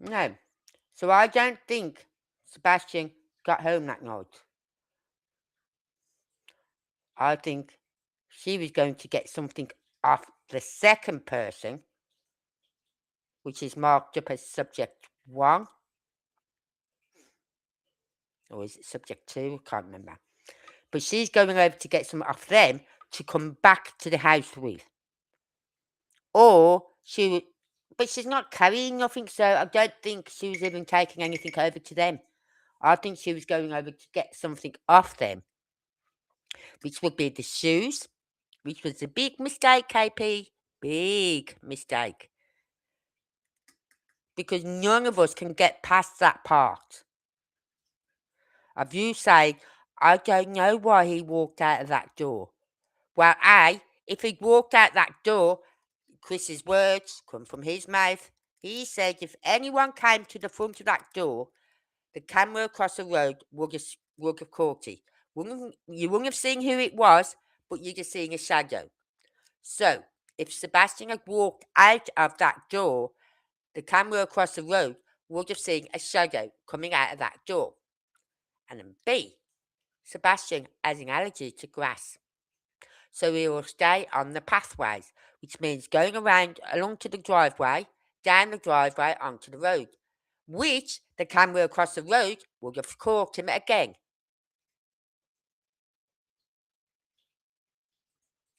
No. So I don't think Sebastian got home that night. I think she was going to get something off the second person, which is marked up as subject 1. Or is it subject 2? I can't remember. But she's going over to get some off them to come back to the house with. Or she would, but she's not carrying nothing, so I don't think she was even taking anything over to them. I think she was going over to get something off them, which would be the shoes, which was a big mistake, KP. Big mistake. Because none of us can get past that part of you saying, I don't know why he walked out of that door. Well, if he'd walked out that door, Chris's words come from his mouth. He said if anyone came to the front of that door, the camera across the road would have caught it. You wouldn't have seen who it was, but you'd have seen a shadow. So, if Sebastian had walked out of that door, the camera across the road would have seen a shadow coming out of that door. And then B, Sebastian has an allergy to grass. So he will stay on the pathways, which means going around along to the driveway, down the driveway onto the road, which the camera across the road would have caught him again.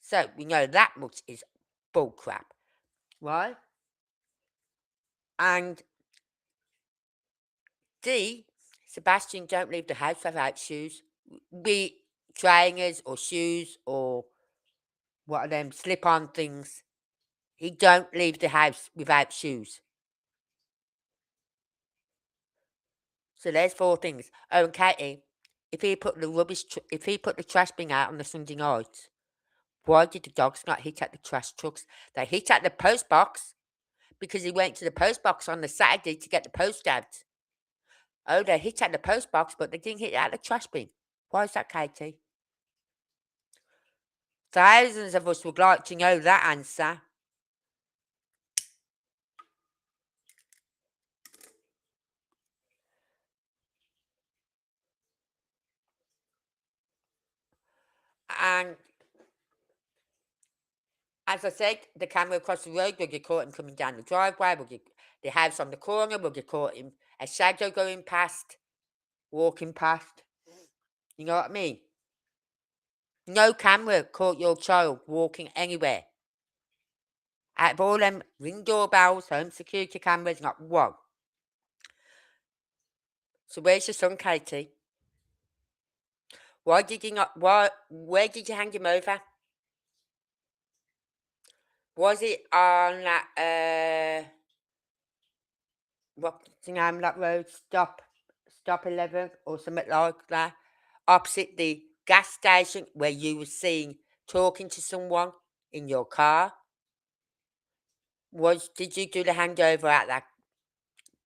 So we know that much is bullcrap, right? And D, Sebastian don't leave the house without shoes, be trainers or shoes or what are them slip-on things. He don't leave the house without shoes. So there's 4 things. Oh, and Katie, if he put the trash bin out on the Sunday night, why did the dogs not hit at the trash trucks? They hit at the post box because he went to the post box on the Saturday to get the post out. Oh, they hit at the post box, but they didn't hit at the trash bin. Why is that, Katie? Thousands of us would like to know that answer. And as I said, the camera across the road will get caught him coming down the driveway, will get the house on the corner, will get caught him a shadow going past, walking past. You know what I mean? No camera caught your child walking anywhere. Out of all them ring doorbells, home security cameras, not one. So where's your son, Katie? Why did you not? Where did you hang him over? Was it on that? What's the name of that road? Stop 11 or something like that. Opposite the gas station where you were seen talking to someone in your car. Did you do the handover at that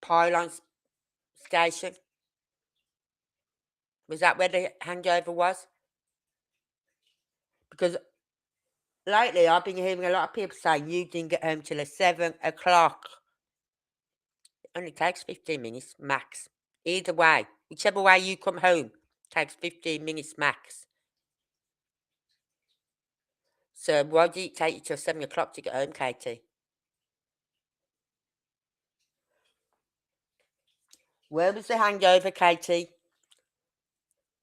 pylon station? Was that where the handover was? Because lately I've been hearing a lot of people saying you didn't get home till 7 o'clock. It only takes 15 minutes max. Either way, whichever way you come home, takes 15 minutes max. So why did it take you till 7 o'clock to get home, Katie? Where was the hangover, Katie?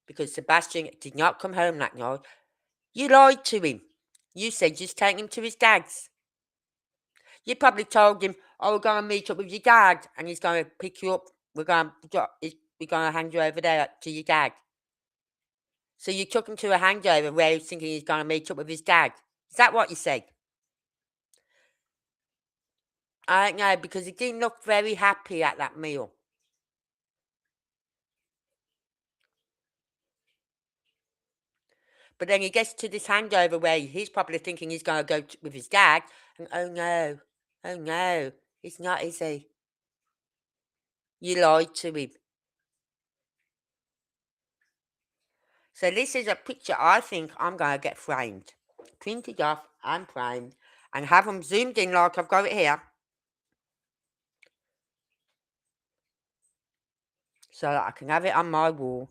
Because Sebastian did not come home that night. You lied to him. You said just take him to his dad's. You probably told him, "Oh, we're going to meet up with your dad, and he's going to pick you up. We're going to hand you over there to your dad." So you took him to a handover where he was thinking he's going to meet up with his dad. Is that what you said? I don't know, because he didn't look very happy at that meal. But then he gets to this handover where he's probably thinking he's going to go with his dad, and oh no, it's not, is he? You lied to him. So this is a picture I think I'm going to get framed. Printed off and framed, and have them zoomed in like I've got it here. So that I can have it on my wall.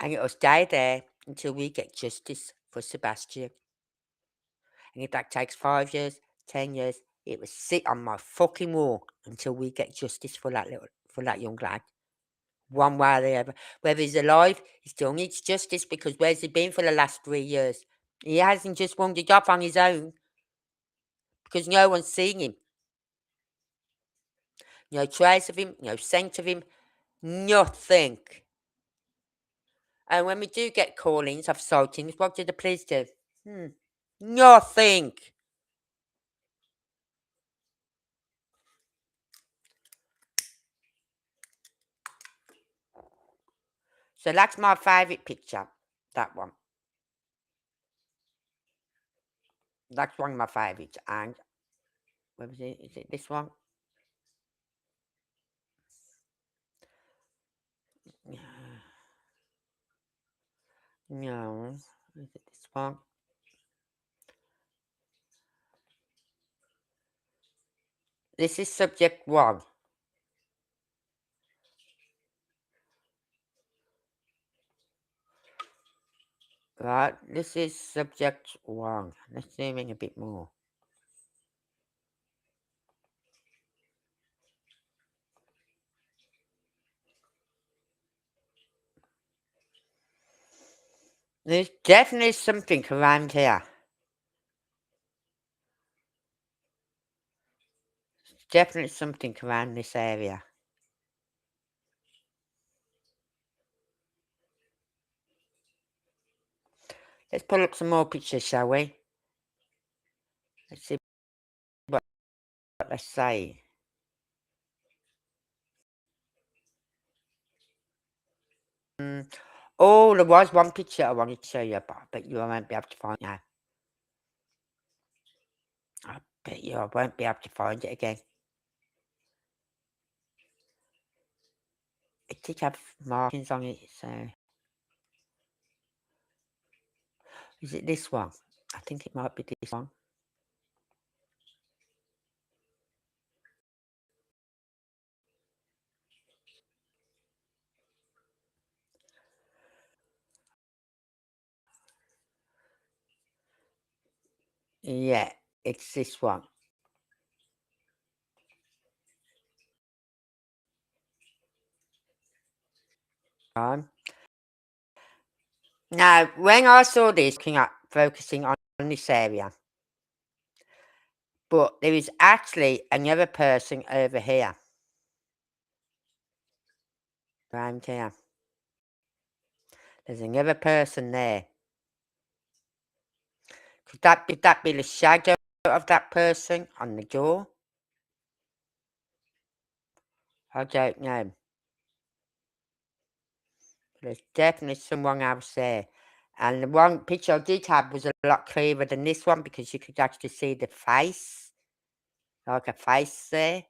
And it'll stay there until we get justice for Sebastian. And if that takes 5 years, 10 years, it will sit on my fucking wall until we get justice for that young lad. One way or the other. Whether he's alive, he still needs justice, because where's he been for the last 3 years? He hasn't just wandered off on his own because no one's seen him. No trace of him, no scent of him, nothing. And when we do get callings of sightings, what do the police do? Nothing. So that's my favourite picture, that one. That's one of my favourites. And where was it? Is it this one? No. Is it this one? This is subject 1. Right, this is subject 1. Let's zoom in a bit more. There's definitely something around here. Definitely something around this area. Let's pull up some more pictures, shall we? Let's see what they say. Oh, there was one picture I wanted to show you, but I bet you won't be able to find it now. I bet you I won't be able to find it again. It did have markings on it, so... Is it this one? I think it might be this one. Yeah, it's this one. Now, when I saw this, focusing on this area, but there is actually another person over here. Right here. There's another person there. Could that be the shadow of that person on the door? I don't know. There's definitely someone else there. And the one picture I did have was a lot clearer than this one because you could actually see the face. Like a face there.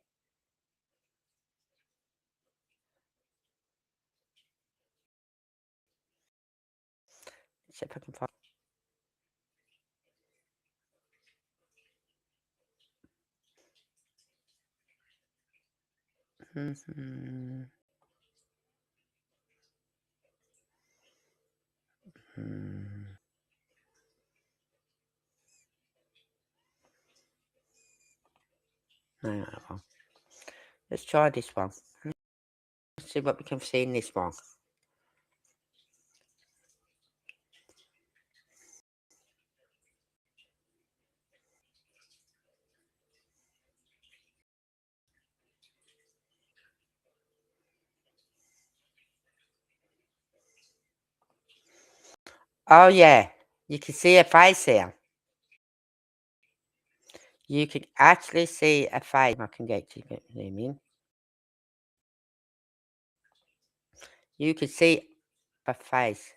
See if I can find... No, let's try this one. Let's see what we can see in this one. Oh yeah, you can see a face here. You can actually see a face. I can get to zoom in. You can see a face.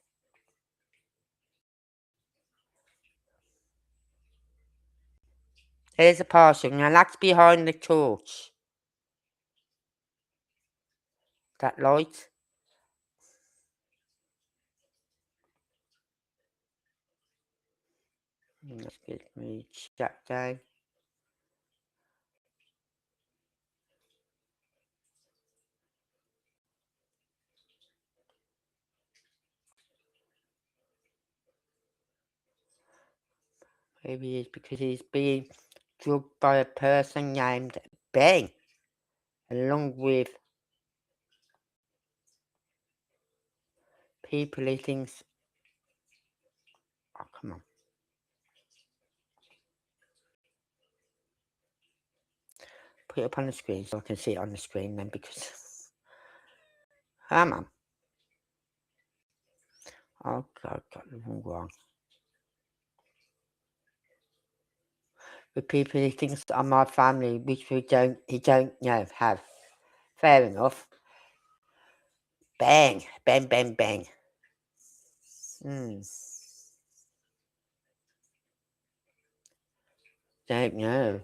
There's a person. Now that's behind the torch. That light. Let's get me shut down. Maybe it's because he's being drugged by a person named Ben, along with people he thinks... Oh, come on. Put it up on the screen so I can see it on the screen then, because... Come on. Oh, God, got the wrong one. With people he thinks are my family, which he don't have. Fair enough. Bang, bang, bang, bang. Don't know.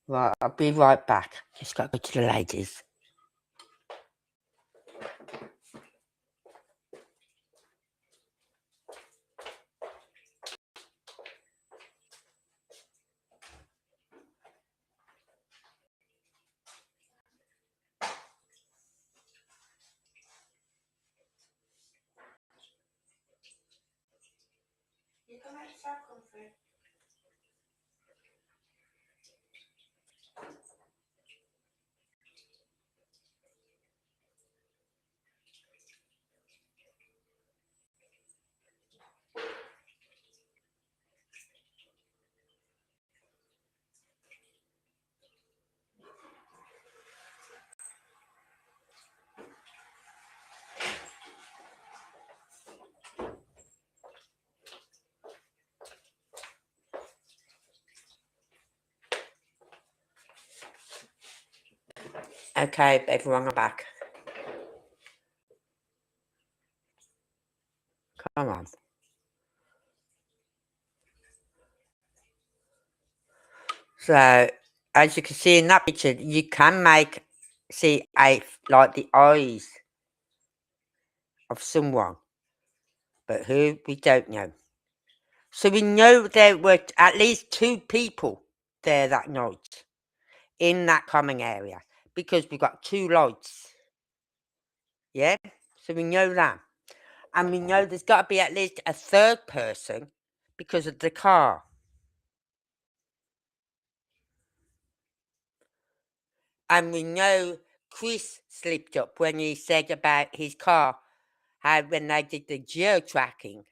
Right, I'll be right back. Just got to go to the ladies. Okay, everyone, I'm back. Come on. So, as you can see in that picture, you can see like the eyes of someone, but who we don't know. So we know there were at least 2 people there that night in that common area because we got 2 lights. Yeah, so we know that, and we know there's got to be at least a 3rd person because of the car. And we know Chris slipped up when he said about his car, how when they did the geo-tracking,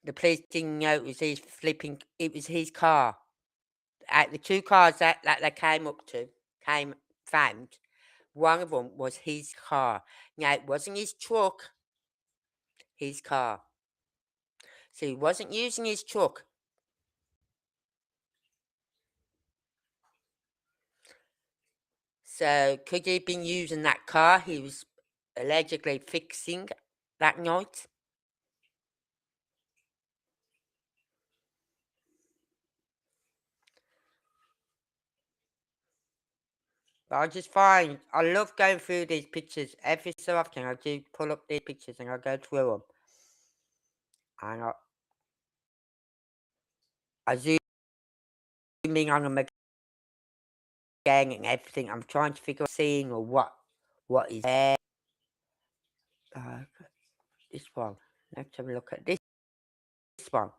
the police didn't know it was his car. The 2 cars that they found, one of them was his car. Now, it wasn't his truck, his car. So he wasn't using his truck. So could he have been using that car he was allegedly fixing that night? But I love going through these pictures every so often. I do pull up these pictures and I go through them. And I zoom in on them again and everything. I'm trying to figure out seeing or what is there. This one. Let's have a look at this one.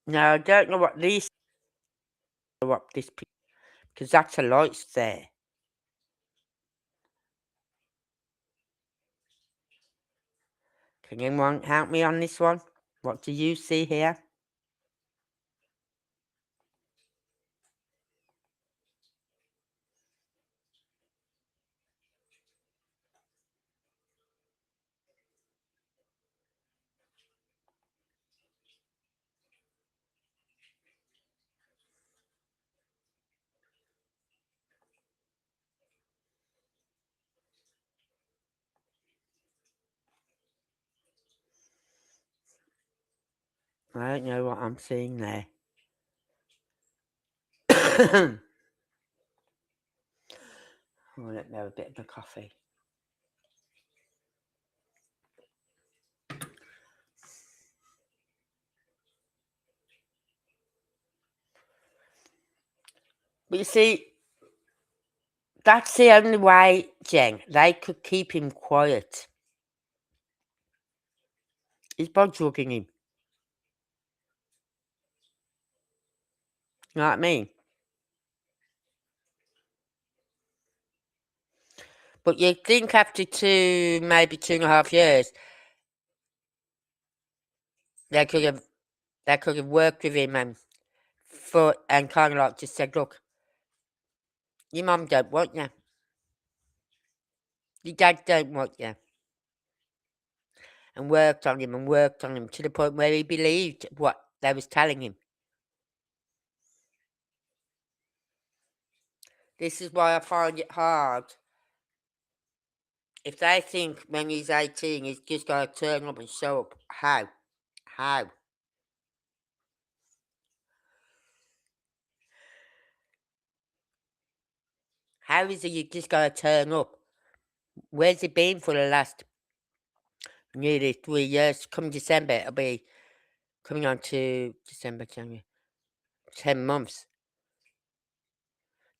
Now I don't know what this because that's a lights there. Can anyone help me on this one? What do you see here? I don't know what I'm seeing there. Oh, let me have a bit of the coffee. But you see, that's the only way, Jen, they could keep him quiet. Is by drugging him. You know what I mean? But you think after maybe 2.5 years, they could have worked with him and kind of like just said, look, your mum don't want you. Your dad don't want you. And worked on him to the point where he believed what they was telling him. This is why I find it hard. If they think when he's 18, he's just got to turn up and show up, how? How? How is it you just got to turn up? Where's he been for the last nearly 3 years? Come December, it'll be coming on to December, January. 10 months.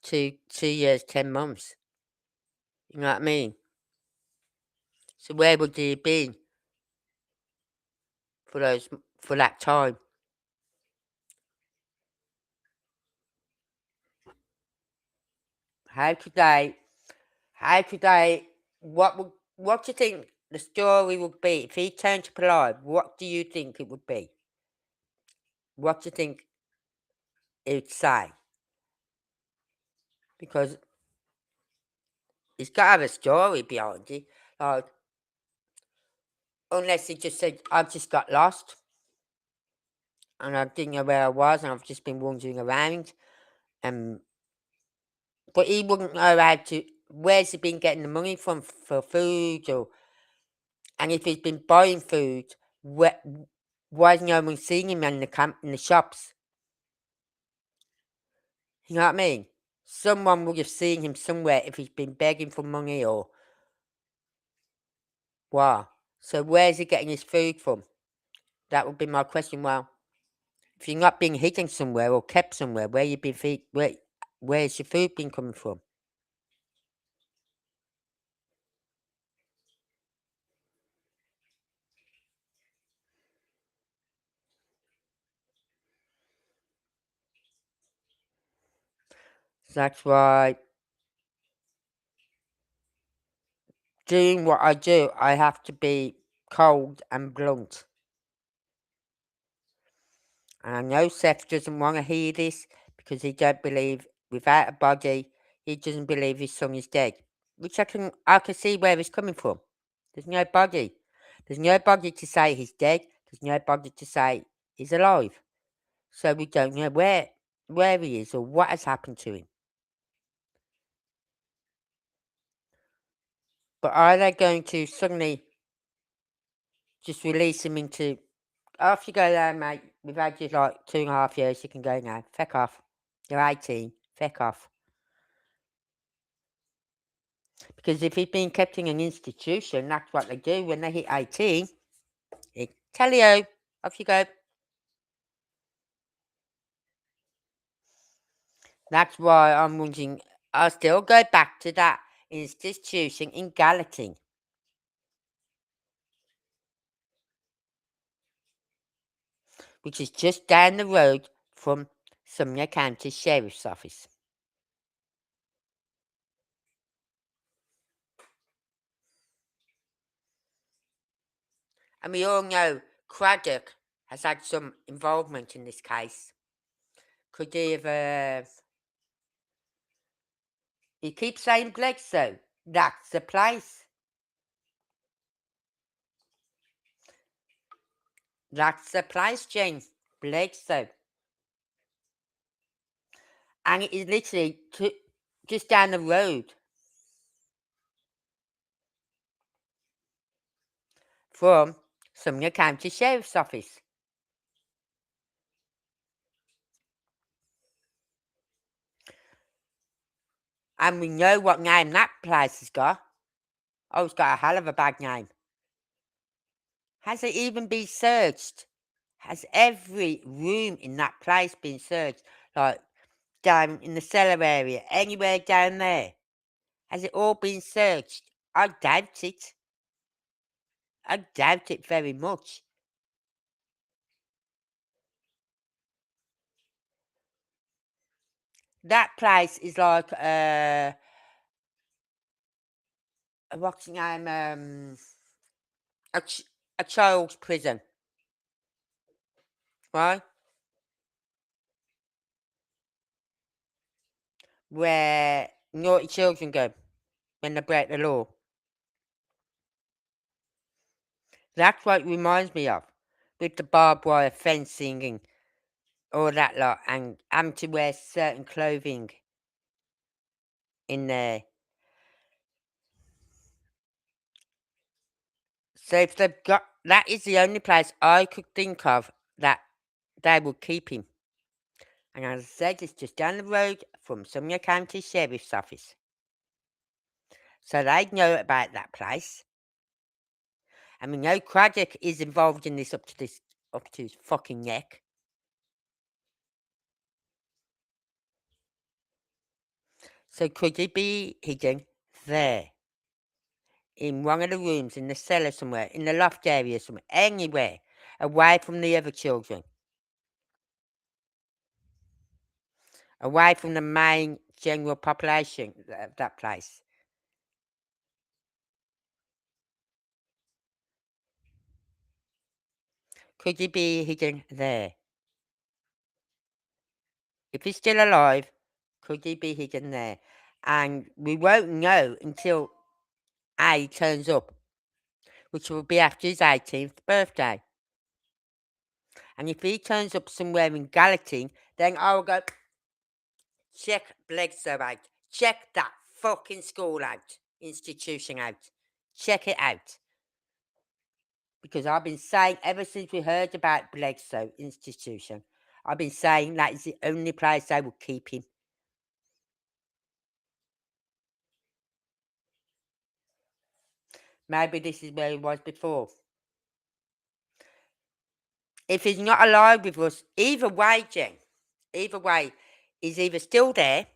2 years, 10 months. You know what I mean? So where would he have been for that time? How could they? What do you think the story would be if he turned up alive? What do you think it would be? What do you think it would say? Because He's got to have a story behind it. Like, unless he just said, I've just got lost and I didn't know where I was and I've just been wandering around. But he wouldn't know how to. Where's he been getting the money from for food, and if he's been buying food, why is no one seeing him in the shops? You know what I mean? Someone would have seen him somewhere if he's been begging for money or what. So where's he getting his food from? That would be my question. Well, if you're not being hidden somewhere or kept somewhere, where you been where's your food been coming from? So that's why doing what I do, I have to be cold and blunt. And I know Seth doesn't want to hear this because he don't believe without a body, he doesn't believe his son is dead. Which I can see where he's coming from. There's no body. There's no body to say he's dead. There's no body to say he's alive. So we don't know where he is or what has happened to him. But are they going to suddenly just release him into, off you go there, mate. We've had you like 2.5 years, you can go now. Feck off. You're 18. Feck off. Because if he's been kept in an institution, that's what they do when they hit 18. They tell you, off you go. That's why I'm wondering, I'll still go back to that institution in Gallatin, which is just down the road from Sumner County Sheriff's Office. And we all know Craddock has had some involvement in this case. Could he have, he keeps saying Bledsoe. That's the place. That's the place, Jane. Bledsoe. And it is literally just down the road from Sumner County Sheriff's Office. And we know what name that place has got. Oh, it's got a hell of a bad name. Has it even been searched? Has every room in that place been searched? Like down in the cellar area, anywhere down there? Has it all been searched? I doubt it. I doubt it very much. That place is like what's the name? A child's prison, right? Where naughty children go when they break the law. That's what it reminds me of, with the barbed wire fencing and all that lot, and having to wear certain clothing in there. So if they've got, that is the only place I could think of that they would keep him. And as I said, it's just down the road from Sumner County Sheriff's Office. So they'd know about that place. And we know Craddock is involved in this up to his fucking neck. So could he be hidden there? In one of the rooms, in the cellar somewhere, in the loft area somewhere, anywhere, away from the other children, away from the main general population of that place. Could he be hidden there? If he's still alive, could he be hidden there? And we won't know until A turns up, which will be after his 18th birthday. And if he turns up somewhere in Gallatin, then I'll go, check Bledsoe out. Check that fucking school out, institution out. Check it out. Because I've been saying ever since we heard about Bledsoe institution, I've been saying that is the only place they will keep him. Maybe this is where he was before. If he's not alive with us, either way, Jen, either way, he's either still there,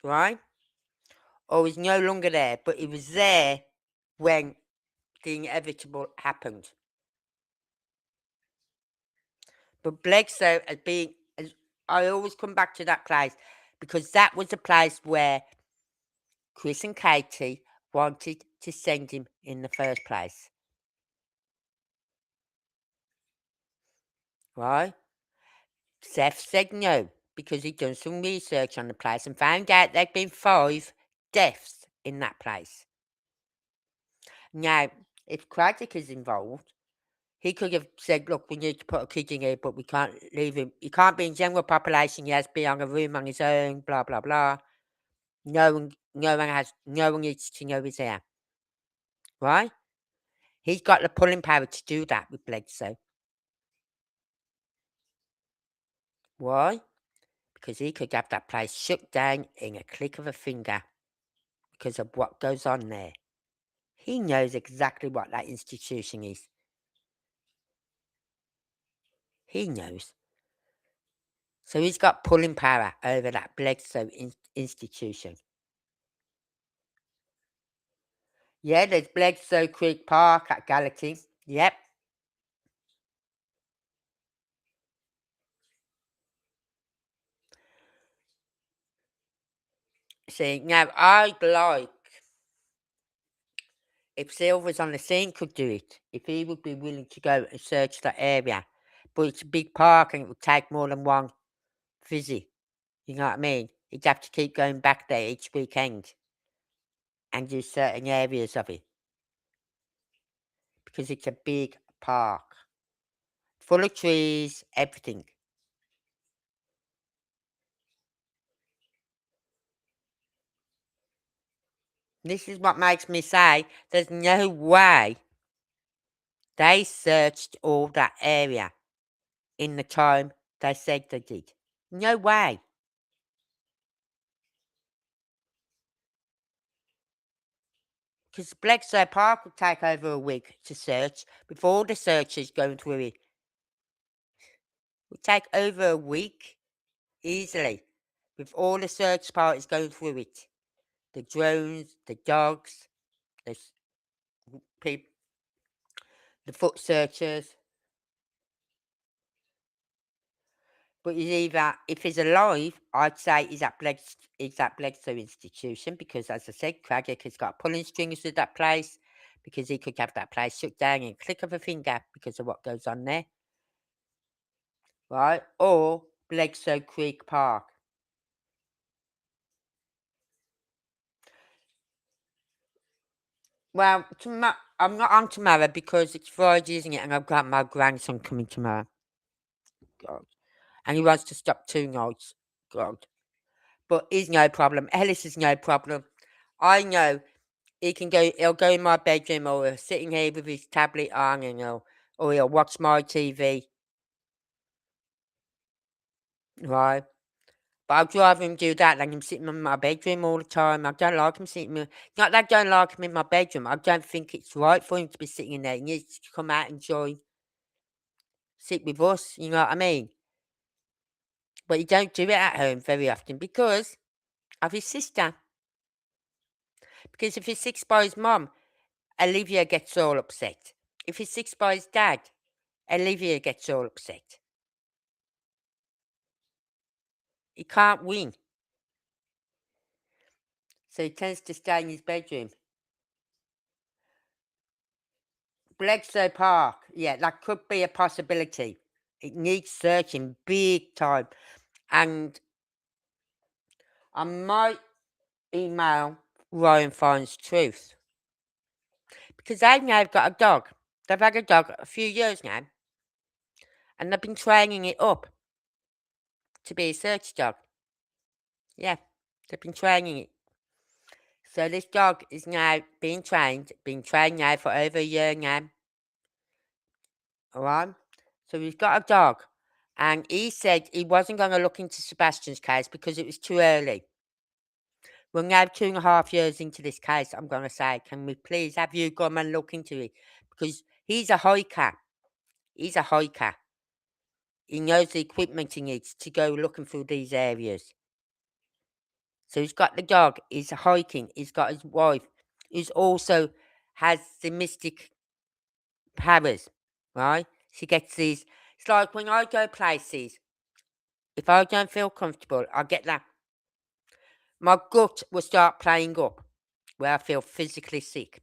right? Or he's no longer there, but he was there when the inevitable happened. But Bledsoe has been, I always come back to that place because that was the place where Chris and Katie wanted to send him in the first place. Right? Seth said no because he'd done some research on the place and found out there'd been 5 deaths in that place. Now, if Craddock is involved, he could have said, look, we need to put a kid in here, but we can't leave him. He can't be in general population. He has to be on a room on his own, blah, blah, blah. No one needs to know he's there. Right? He's got the pulling power to do that with Bledsoe. Why? Because he could have that place shut down in a click of a finger because of what goes on there. He knows exactly what that institution is. He knows. So he's got pulling power over that Bledsoe institution. Yeah, there's Bledsoe Creek Park at Gallatin. Yep. See, now I'd like if Silvers on the scene could do it, if he would be willing to go and search that area. But it's a big park and it would take more than one visit. You know what I mean? He'd have to keep going back there each weekend and do certain areas of it. Because it's a big park. Full of trees, everything. This is what makes me say there's no way they searched all that area in the time they said they did. No way. Because Bledsoe Park would take over a week to search before the searchers going through it. It would take over a week easily with all the search parties going through it. The drones, the dogs, the people, the foot searchers. But he's either, if he's alive, I'd say he's at Bledsoe Institution because, as I said, Craddock has got pulling strings with that place because he could have that place shut down in a click of a finger because of what goes on there. Right? Or Bledsoe Creek Park. Well, I'm not on tomorrow because it's Friday, isn't it? And I've got my grandson coming tomorrow. God. And he wants to stop 2 nights. God. But he's no problem. Ellis is no problem. I know he'll go in my bedroom or sitting here with his tablet on and he'll watch my TV. Right? But I'd rather him do that than him sitting in my bedroom all the time. I don't like him sitting not that I don't like him in my bedroom. I don't think it's right for him to be sitting in there. He needs to come out and sit with us, you know what I mean? But he don't do it at home very often because of his sister. Because if he's sits by his mum, Olivia gets all upset. If he sits by his dad, Olivia gets all upset. He can't win. So he tends to stay in his bedroom. Bledsoe Park, yeah, that could be a possibility. It needs searching big time. And I might email Ryan Finds Truth because they've now got a dog. They've had a dog a few years now, and they've been training it up to be a search dog. Yeah, they've been training it. So this dog is now being trained now for over a year now. Alright? So he's got a dog. And he said he wasn't going to look into Sebastian's case because it was too early. We're now 2.5 years into this case. I'm going to say, can we please have you come and look into it? Because he's a hiker. He's a hiker. He knows the equipment he needs to go looking through these areas. So he's got the dog. He's hiking. He's got his wife, who's also has the mystic powers, right? She gets these. It's like when I go places, if I don't feel comfortable, I get that. My gut will start playing up where I feel physically sick.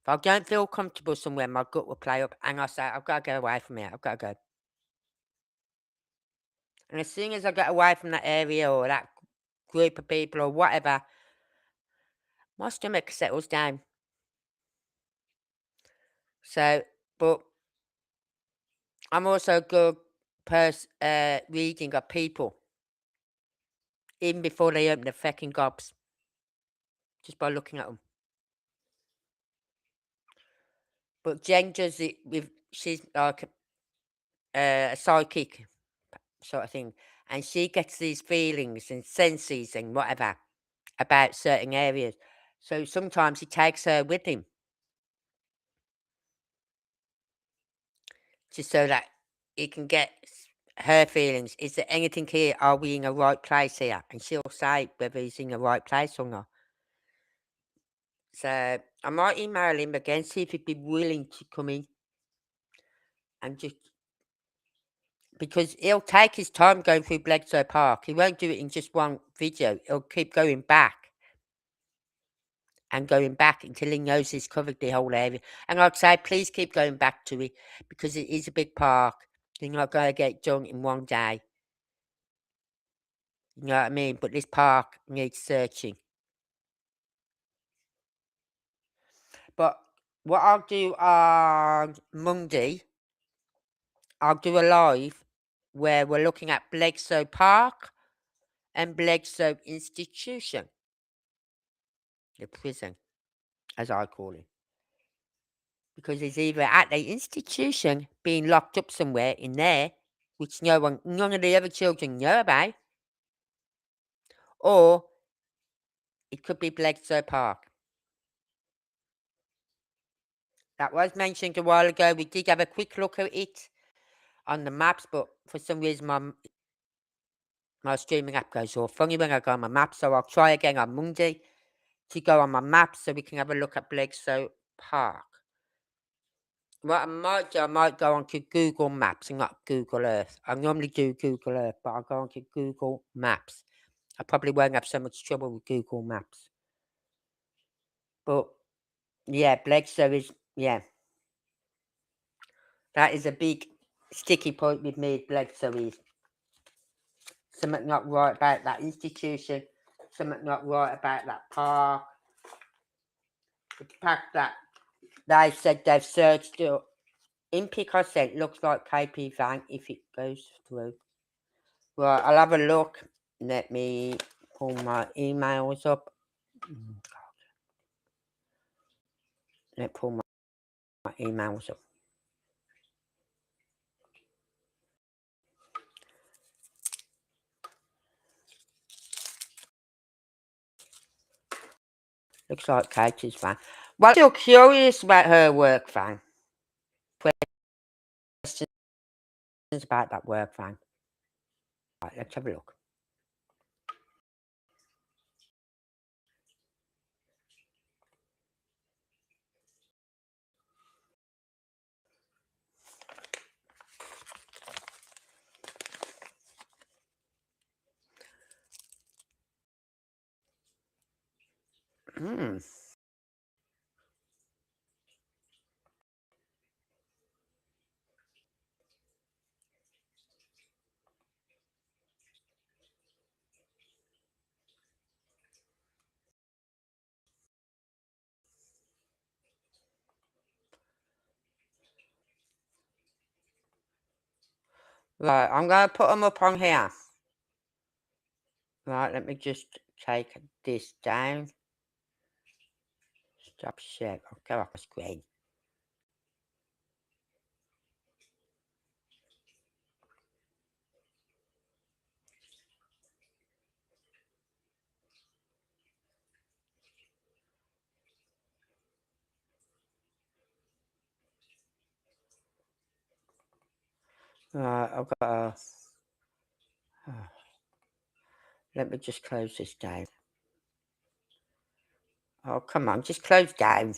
If I don't feel comfortable somewhere, my gut will play up and I say, I've got to get away from here. I've got to go. And as soon as I get away from that area or that group of people or whatever, my stomach settles down. So, but I'm also a good reading of people, even before they open their fucking gobs, just by looking at them. But Jen does it with, she's like a psychic sort of thing, and she gets these feelings and senses and whatever about certain areas. So sometimes he takes her with him, just so that he can get her feelings. Is there anything here? Are we in the right place here? And she'll say whether he's in the right place or not. So I might email him again, see if he'd be willing to come in and just, because he'll take his time going through Bledsoe Park. He won't do it in just one video. He'll keep going back and going back until he knows he's covered the whole area. And like I say, please keep going back to it because it is a big park. You're not going to get it done in one day. You know what I mean? But this park needs searching. But what I'll do on Monday, I'll do a live where we're looking at Bledsoe Park and Bledsoe Institution, the prison, as I call it. Because he's either at the institution being locked up somewhere in there, which none of the other children know about, or it could be Bledsoe Park. That was mentioned a while ago. We did have a quick look at it on the maps, but for some reason my streaming app goes all funny when I go on my maps, so I'll try again on Monday to go on my maps so we can have a look at Bledsoe Park. What I might do, I might go onto Google Maps and not Google Earth. I normally do Google Earth, but I'll go onto Google Maps. I probably won't have so much trouble with Google Maps. But yeah, Bledsoe is, yeah. That is a big sticky point with me, Bledsoe is. Something not right about that institution. Something not right about that park. The fact that they said they've searched it. In pic I sent looks like KP Van if it goes through. Right, I'll have a look. Let me pull my emails up. Let me pull my emails up. Looks like Katie's Van. Well, I'm still curious about her work van. Questions about that work van. Right, let's have a look. Hmm. Right, I'm going to put them up on here. Right, let me just take this down. Stop share. I'll go off the screen. Right, I've got to... let me just close this down. Oh, come on, just close down.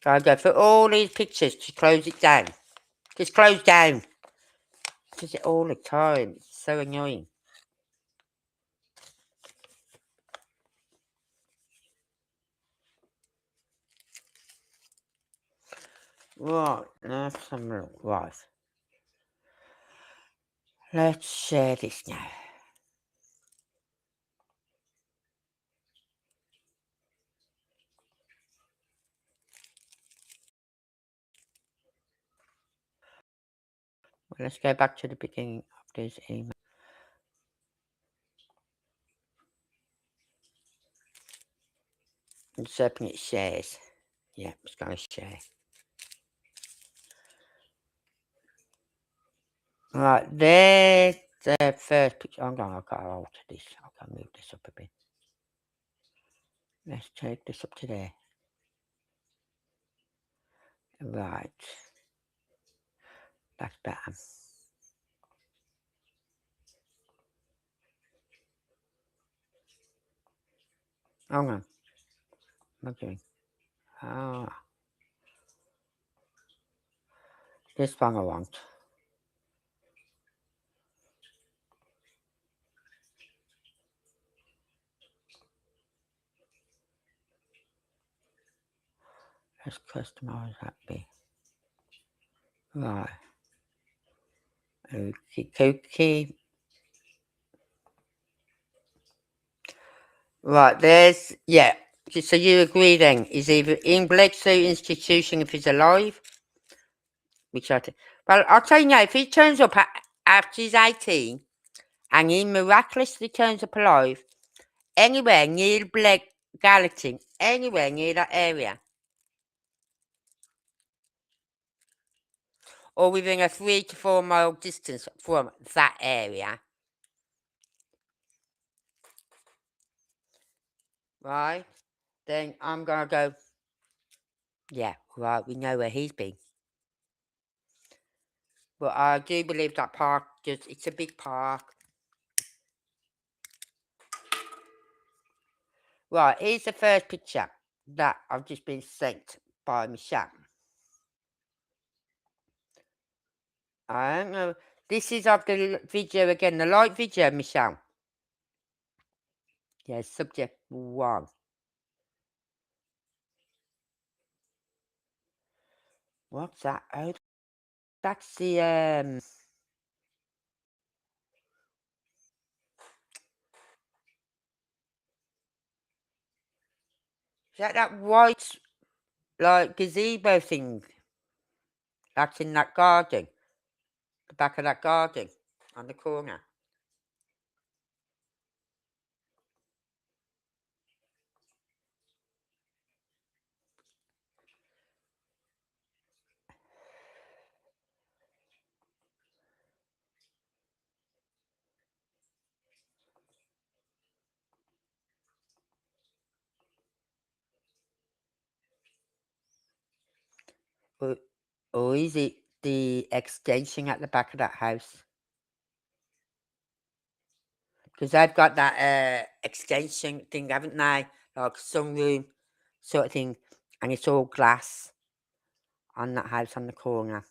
Gotta go for all these pictures to close it down. Just close down. Does it all the time. It's so annoying. Right, let's have a look. Right. Let's share this now. Well, let's go back to the beginning of this email. And open it shares. Yeah, it's going to share. Right, there's the first picture. I've got to alter this. I've got to move this up a bit. Let's take this up to there. Right. That's better. Hang on. What am I doing? Ah. This one I want. Let's customize that bit. Right. Okay. Right, there's, yeah. So you agree then, is either in Bledsoe Institution if he's alive, which I think, well, I'll tell you now, if he turns up after he's 18 and he miraculously turns up alive anywhere near Gallatin, anywhere near that area, or within a 3 to 4 mile distance from that area, right, then I'm going to go, yeah, right, we know where he's been. But I do believe that park, it's a big park. Right, here's the first picture that I've just been sent by Michelle. I don't know. This is of the video again, the light video, Michelle. Yeah, subject 1. What's that? Oh, that's the is that white like gazebo thing that's in that garden, the back of that garden on the corner? Or is it the extension at the back of that house? Because they've got that extension thing, haven't they? Like sunroom sort of thing, and it's all glass on that house on the corner.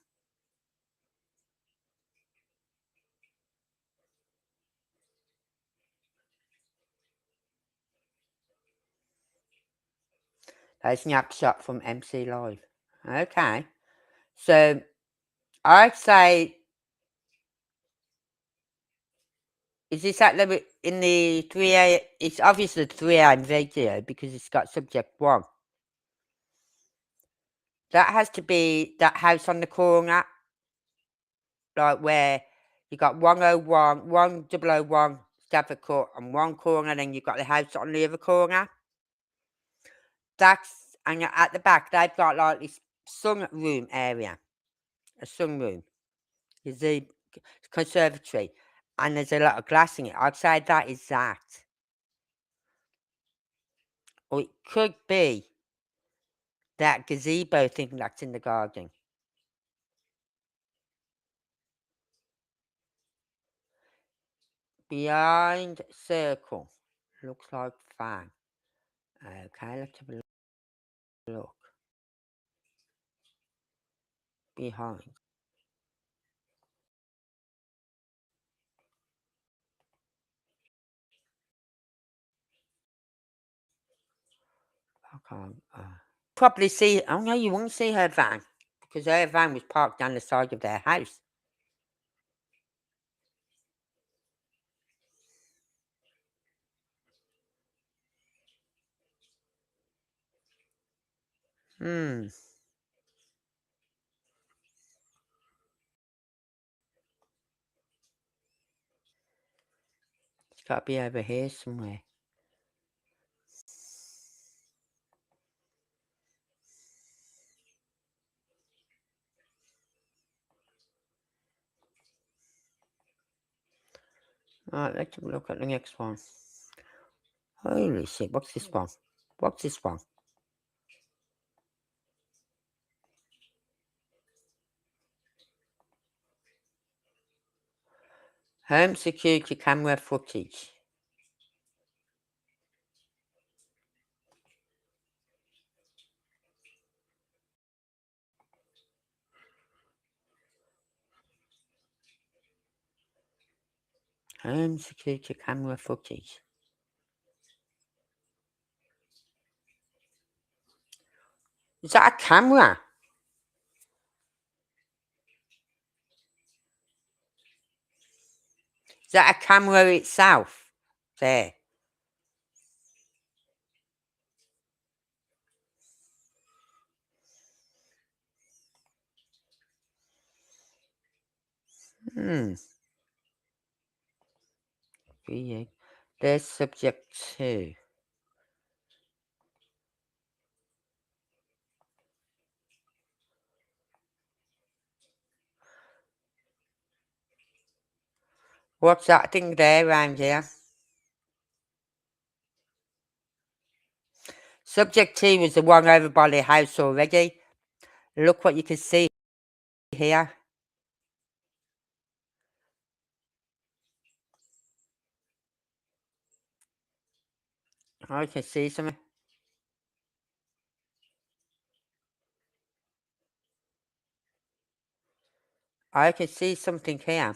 That's a snapshot from MC Live. Okay. So I'd say, is this at the in the 3A? It's obviously the 3AM video because it's got subject 1. That has to be that house on the corner like where you got 101, 1001 Stafford Court on one corner, and then you've got the house on the other corner. That's, and at the back, they've got like this sunroom area, a sunroom. There's a conservatory, and there's a lot of glass in it. I'd say that is that. Or it could be that gazebo thing that's in the garden. Behind circle. Looks like fan. Okay, let's have a look. Behind. I can't. Probably see. Oh no, you won't see her van because her van was parked down the side of their house. It's got to be over here somewhere. Alright, let's have a look at the next one. Holy shit, what's this one? What's this one? Home security camera footage. Home security camera footage. Is that a camera? Is that a camera itself? There. There's subject 2. What's that thing there around here? Subject 2 was the one over by the house already. Look what you can see here. I can see something. I can see something here.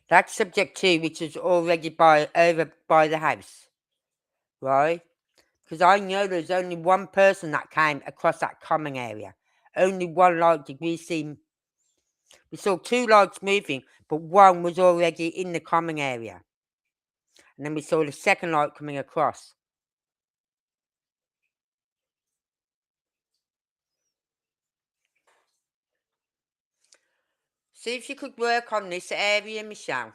That's subject 2, which is already over by the house. Right? Because I know there's only one person that came across that common area. Only one light did we see. We saw 2 lights moving, but one was already in the common area. And then we saw the second light coming across. See if you could work on this area, Michelle.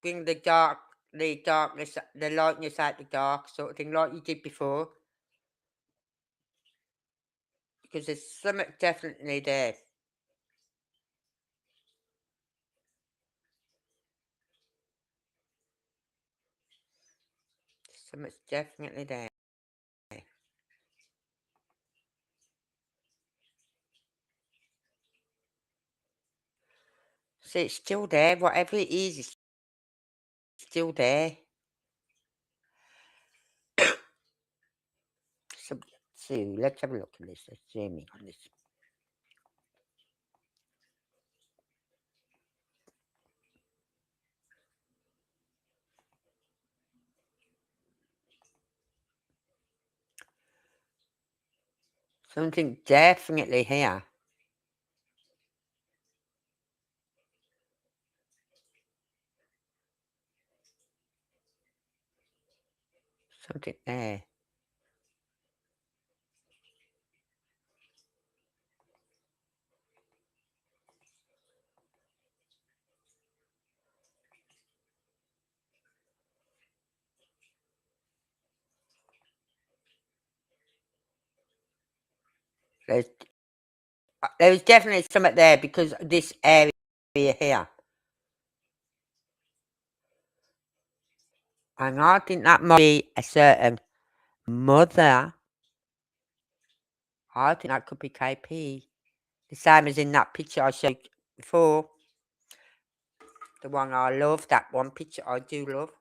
Bring the darkness, the lightness out the dark sort of thing, like you did before. Because there's something definitely there. Something's definitely there. See, it's still there. Whatever it is, it's still there. Subject 2. Let's have a look at this. Let's zoom in on this. Something definitely here. Something there. There was definitely something there because of this area here. And I think that might be a certain mother. I think that could be KP. The same as in that picture I showed before. The one I love, that one picture I do love.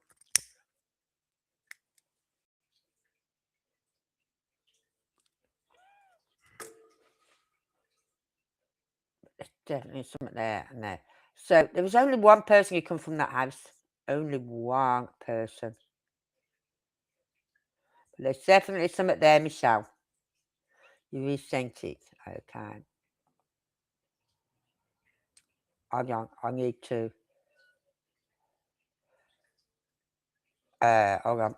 There's definitely something there and there. So there was only one person who come from that house. Only one person. But there's definitely something there, Michelle. You resent it. Okay. I need to hold on.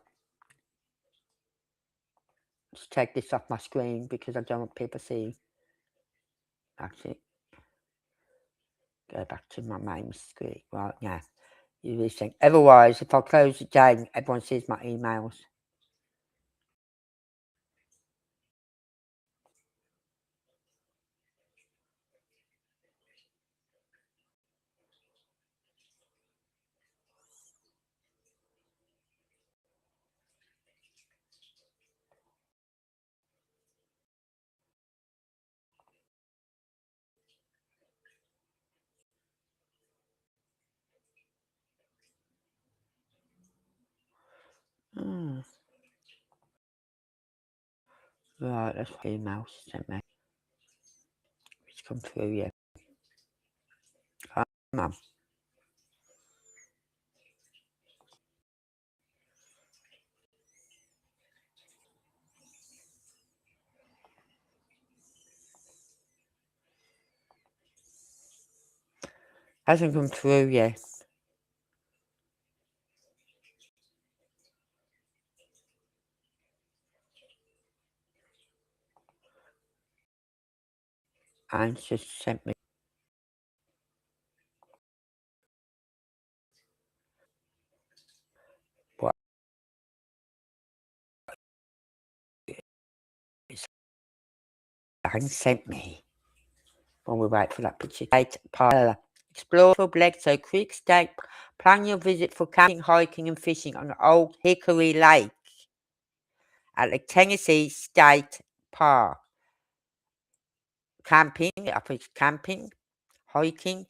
Just take this off my screen because I don't want people seeing. Actually, go back to my main screen. Right now, you resend. Otherwise, if I close it down, everyone sees my emails. Hmm. Right, that's what emails sent me. It's come through yet. Come on. Hasn't come through yet. And just sent me. What? And sent me. While we wait for that picture. Parlor. Explore for Bledsoe Creek State. Plan your visit for camping, hiking, and fishing on Old Hickory Lake at the Tennessee State Park. Camping, I think it's camping, hiking,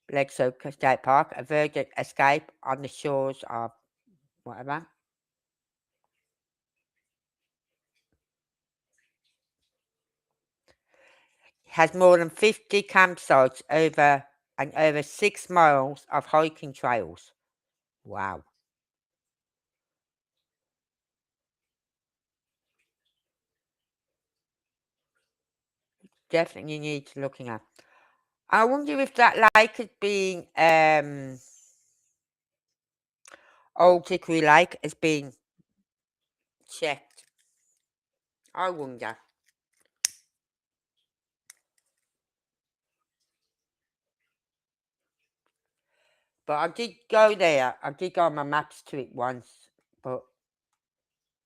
Bledsoe State Park, a verdict escape on the shores of whatever. Has more than 50 campsites and over 6 miles of hiking trails. Wow. Definitely need looking at. I wonder if that lake has been Old Hickory Lake has been checked. I wonder. But I did go there. I did go on my maps to it once, but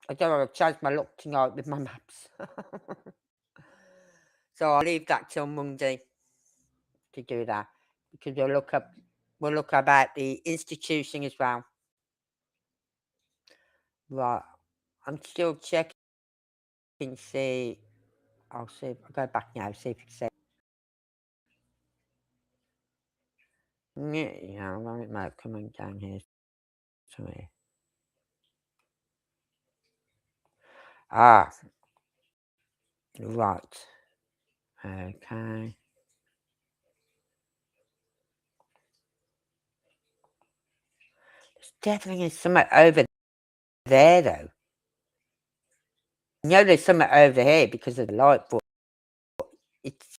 I don't know. I've changed my luck tonight with my maps. So I'll leave that till Monday to do that because we'll look about the institution as well. Right. I'm still checking. See. I'll see. I'll go back now. See if it says. Yeah, I'm on it coming down here somewhere. Ah, right. Okay. There's definitely something over there, though. You know, there's something over here because of the light, but it's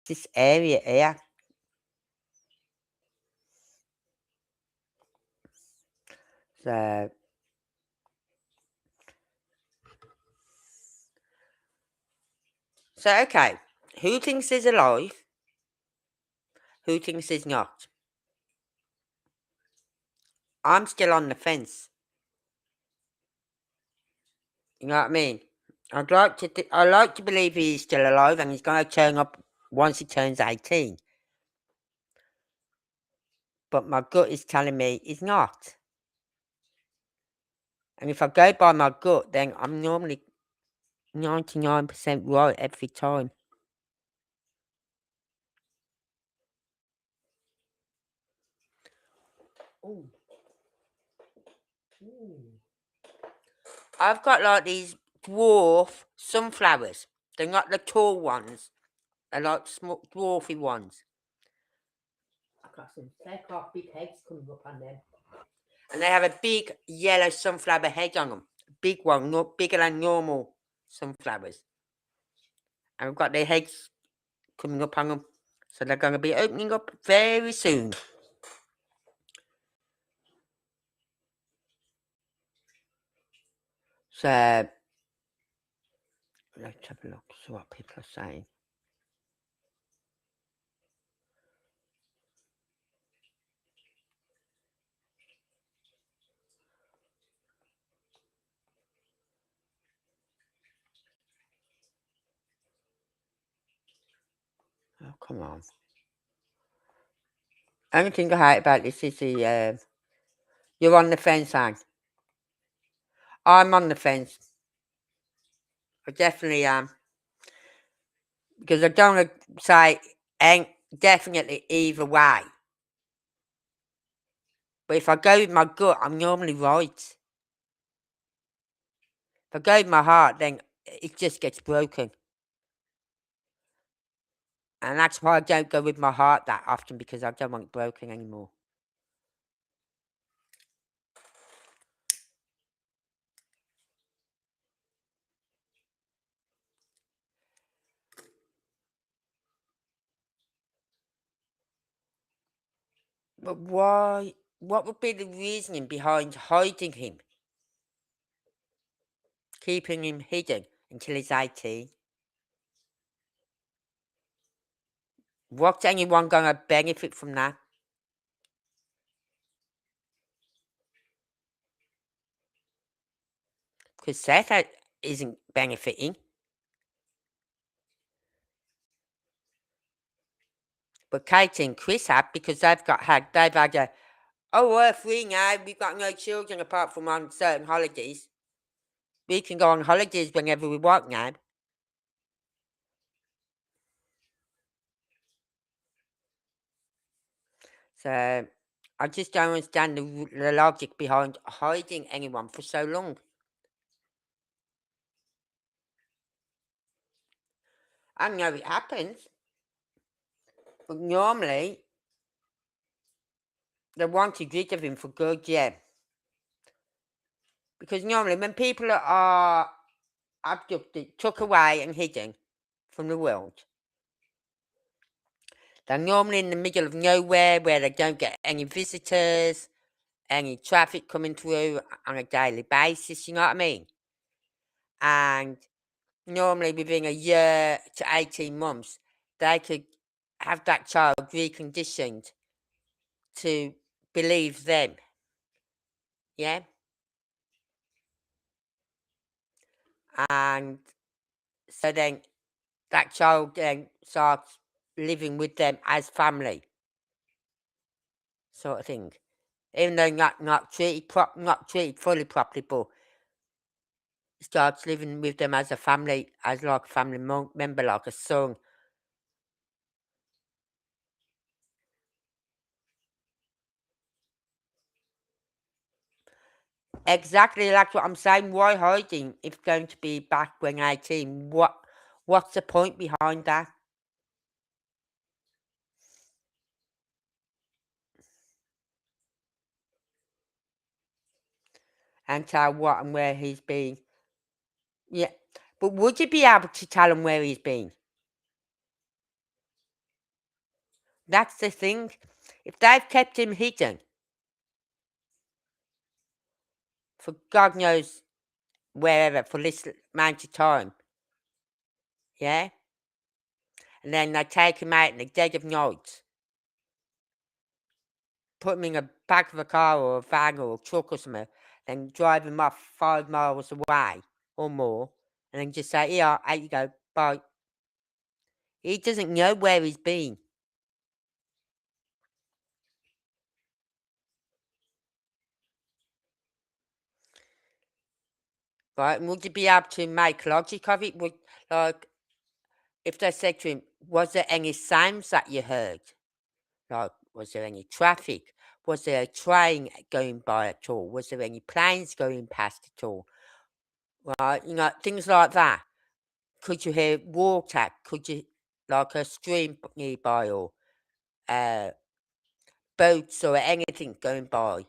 this area here. So okay. Who thinks he's alive? Who thinks he's not? I'm still on the fence. You know what I mean? I like to believe he's still alive and he's going to turn up once he turns 18. But my gut is telling me he's not. And if I go by my gut, then I'm normally 99% right every time. Ooh. I've got like these dwarf sunflowers. They're not the tall ones. They're like small, dwarfy ones. I've got some thick off big heads coming up on them. And they have a big yellow sunflower head on them. Big one, not bigger than normal sunflowers. And we've got their heads coming up on them. So they're going to be opening up very soon. So let's have a look, see what people are saying. Oh, come on. Only thing I hate about this is the you're on the fence, Anne. I'm on the fence. I definitely am. Because I don't want to say ain't definitely either way. But if I go with my gut, I'm normally right. If I go with my heart, then it just gets broken. And that's why I don't go with my heart that often, because I don't want it broken anymore. But why? What would be the reasoning behind hiding him? Keeping him hidden until he's 18? What's anyone going to benefit from that? Because Seth isn't benefiting. But Katie and Chris have, because they've had a, oh, we're free now, we've got no children apart from on certain holidays. We can go on holidays whenever we want now. So I just don't understand the logic behind hiding anyone for so long. I know it happens, but normally they want to get rid of him for good, yeah. Because normally when people are abducted, took away and hidden from the world, they're normally in the middle of nowhere where they don't get any visitors, any traffic coming through on a daily basis, you know what I mean? And normally within a year to 18 months, they could have that child reconditioned to believe them. Yeah? And so then that child then starts living with them as family, sort of thing. Even though not treated fully properly, but starts living with them as a family, as like a family member, like a son. Exactly, that's what I'm saying. Why hiding if going to be back when 18? What's the point behind that? And tell what and where he's been. Yeah. But would you be able to tell him where he's been? That's the thing. If they've kept him hidden for God knows wherever for this amount of time, yeah? And then they take him out in the dead of night, put him in a back of a car or a van or a truck or something, then drive him off 5 miles away or more, and then just say, "Here, out you go, bye." He doesn't know where he's been. Right? And would you be able to make logic of it? Would, like, if they said to him, "Was there any sounds that you heard? Like, was there any traffic? Was there a train going by at all? Was there any planes going past at all?" Right? You know, things like that. Could you hear water? Could you, like a stream nearby, or uh, boats or anything going by?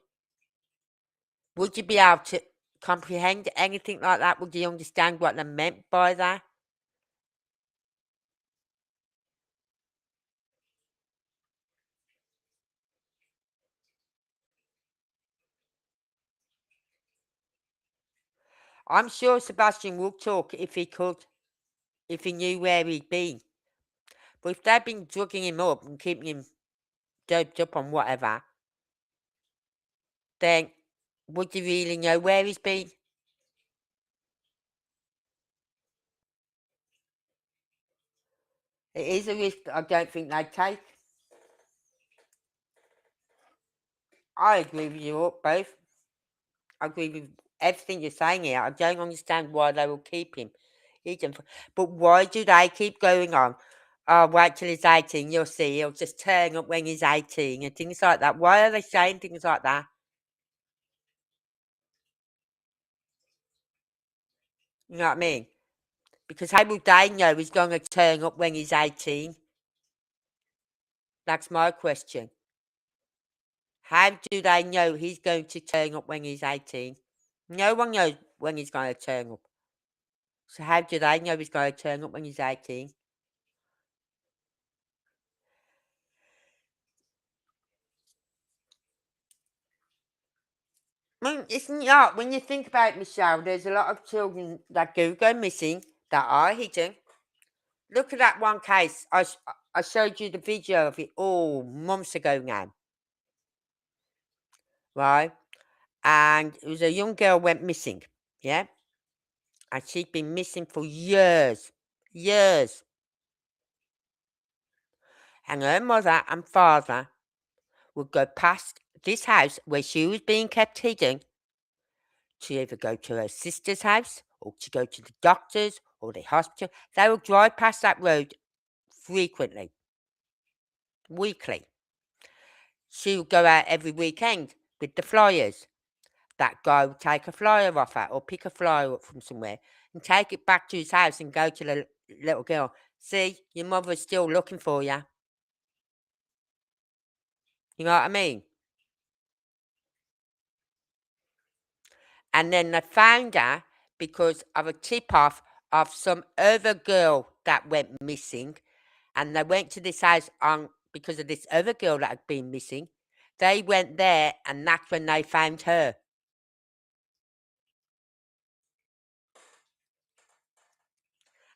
Would you be able to comprehend anything like that? Would you understand what they meant by that? I'm sure Sebastian would talk if he could, if he knew where he'd been. But if they've been drugging him up and keeping him doped up on whatever, then would you really know where he's been? It is a risk that I don't think they'd take. I agree with you both. I agree with everything you're saying here. I don't understand why they will keep him. But why do they keep going on? Oh, wait till he's 18, you'll see, he'll just turn up when he's 18 and things like that. Why are they saying things like that? You know what I mean? Because how would they know he's going to turn up when he's 18? That's my question. How do they know he's going to turn up when he's 18? No one knows when he's going to turn up. So how do they know he's going to turn up when he's 18? I mean, it's not. When you think about it, Michelle, there's a lot of children that do go missing that are hidden. Look at that one case. I showed you the video of it all months ago now, right? And it was a young girl went missing, yeah? And she'd been missing for years, years. And her mother and father would go past this house where she was being kept hidden to either go to her sister's house or to go to the doctors or the hospital. They would drive past that road frequently, weekly. She would go out every weekend with the flyers. That guy would take a flyer off her or pick a flyer up from somewhere and take it back to his house and go to the little girl. See, your mother's still looking for you. You know what I mean? And then they found her because of a tip off of some other girl that went missing. And they went to this house on because of this other girl that had been missing. They went there and that's when they found her.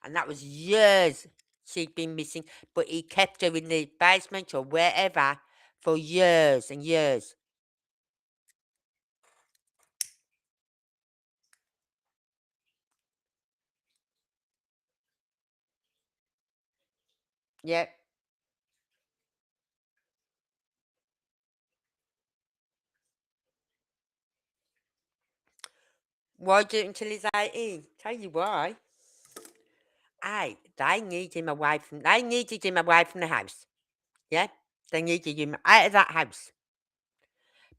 And that was years she'd been missing, but he kept her in the basement or wherever for years and years. Yep. Why do it until he's 18? Tell you why. They needed him away from the house. Yeah? They needed him out of that house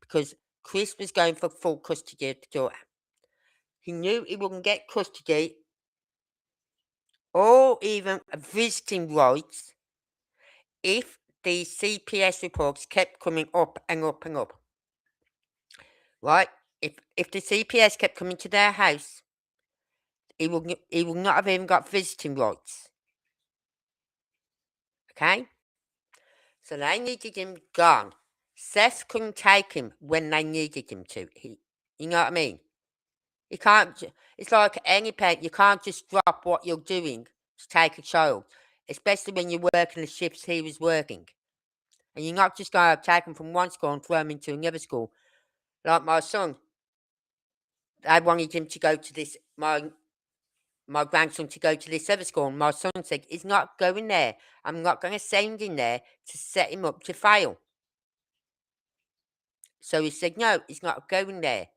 because Chris was going for full custody of the daughter. He knew he wouldn't get custody or even visiting rights if the CPS reports kept coming up and up and up. Right? If the CPS kept coming to their house, he would not have even got visiting rights. Okay? So they needed him gone. Seth couldn't take him when they needed him to. You know what I mean? You can't. It's like any parent. You can't just drop what you're doing to take a child, especially when you're working the shifts he was working. And you're not just going to take him from one school and throw him into another school. Like my son, I wanted him to go to this. my grandson to go to this other school. And my son said, he's not going there. I'm not going to send him there to set him up to fail. So he said, no, he's not going there.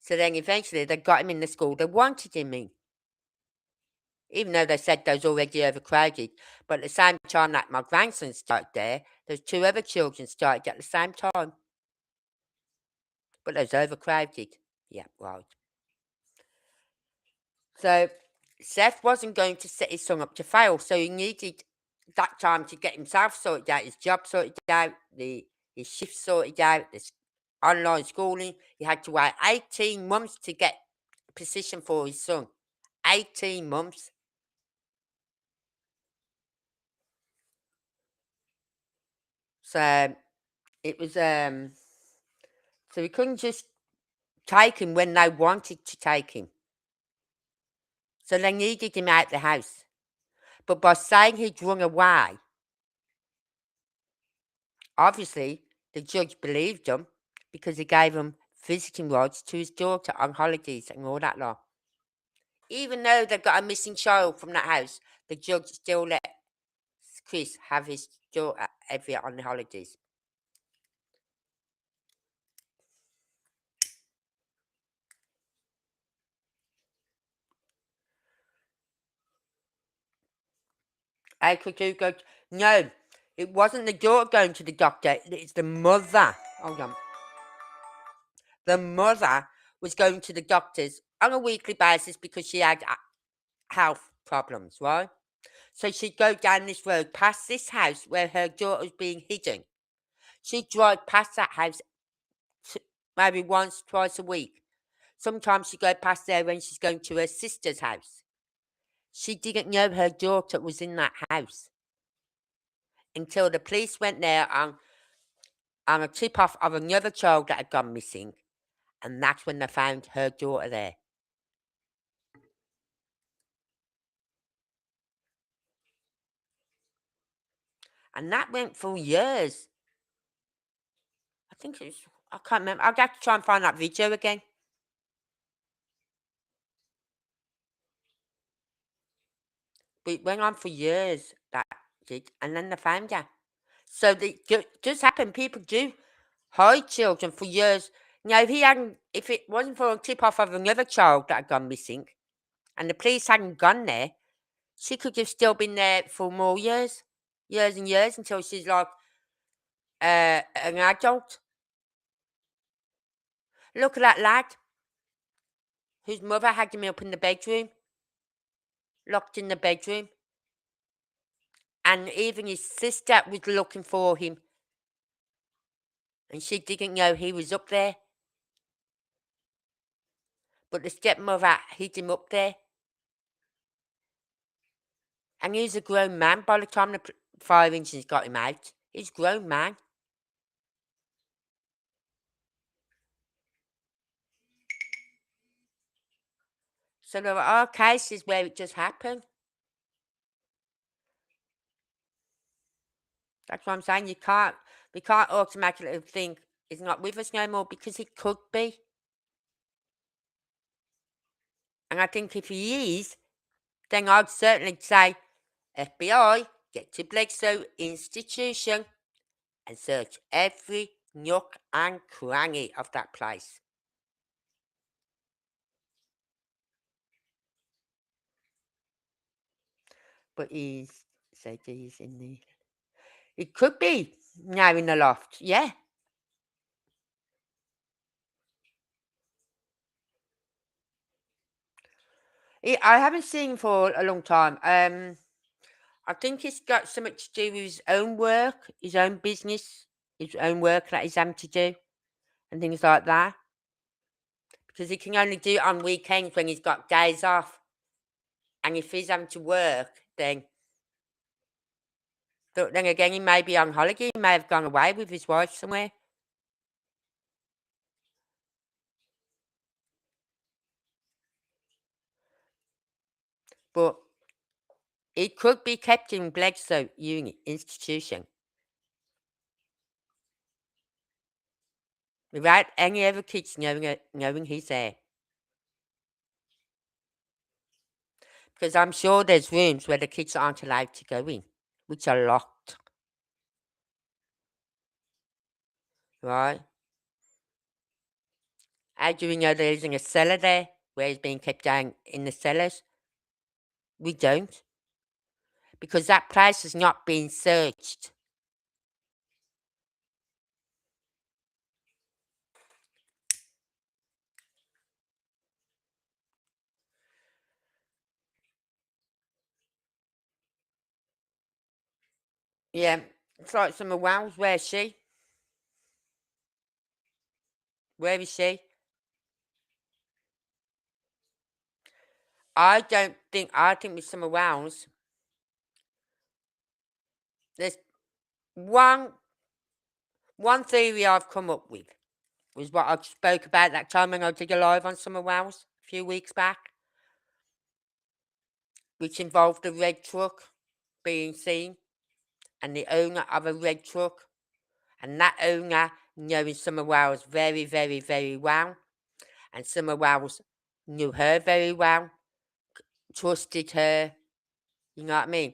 So then eventually they got him in the school they wanted him in. Even though they said they was already overcrowded. But at the same time that my grandson started there, there's 2 other children started at the same time. But they was overcrowded. Yeah, right. So Seth wasn't going to set his son up to fail, so he needed that time to get himself sorted out, his job sorted out, his shift sorted out, this online schooling. He had to wait 18 months to get a position for his son. 18 months. So it was so we couldn't just take him when they wanted to take him. So they needed him out the house. But by saying he'd run away, obviously the judge believed him because he gave him visiting rights to his daughter on holidays and all that lot. Even though they've got a missing child from that house, the judge still let Chris have his daughter every year on the holidays. How could you go? No, it wasn't the daughter going to the doctor. It's the mother. Hold on. The mother was going to the doctors on a weekly basis because she had health problems, right? So she'd go down this road past this house where her daughter was being hidden. She'd drive past that house maybe once, twice a week. Sometimes she'd go past there when she's going to her sister's house. She didn't know her daughter was in that house until the police went there on a tip off of another child that had gone missing. And that's when they found her daughter there. And that went for years. I think it was, I can't remember. I'll have to try and find that video again. But it went on for years, that did. And then they found her. So it does happen. People do hide children for years. Now, if it wasn't for a tip off of another child that had gone missing, and the police hadn't gone there, she could have still been there for more years and years until she's like an adult. Look at that lad whose mother had him up in the bedroom, locked in the bedroom, and even his sister was looking for him, and she didn't know he was up there. But the stepmother hid him up there. And he's a grown man by the time the fire engines got him out. He's a grown man. So there are cases where it just happened. That's what I'm saying. We can't automatically think he's not with us no more because he could be. And I think if he is, then I'd certainly say, FBI, get to Bledsoe Institution and search every nook and cranny of that place. But he's said he's in the. It could be now in the loft, yeah. I haven't seen him for a long time. I think it's got something to do with his own work, his own business, his own work that he's having to do, and things like that. Because he can only do it on weekends when he's got days off. And if he's having to work, then but then again, he may be on holiday. He may have gone away with his wife somewhere. But he could be kept in Bledsoe Unit Institution without any other kids knowing he's there. Because I'm sure there's rooms where the kids aren't allowed to go in, which are locked. Right? How do we know there isn't a cellar there where it's being kept down in the cellars? We don't. Because that place has not been searched. Yeah, it's like Summer Wells. Where's she? Where is she? I think with Summer Wells, there's one theory I've come up with was what I spoke about that time when I did a live on Summer Wells a few weeks back, which involved a red truck being seen and the owner of a red truck, and that owner knowing Summer Wells very, very, very well, and Summer Wells knew her very well, trusted her, you know what I mean?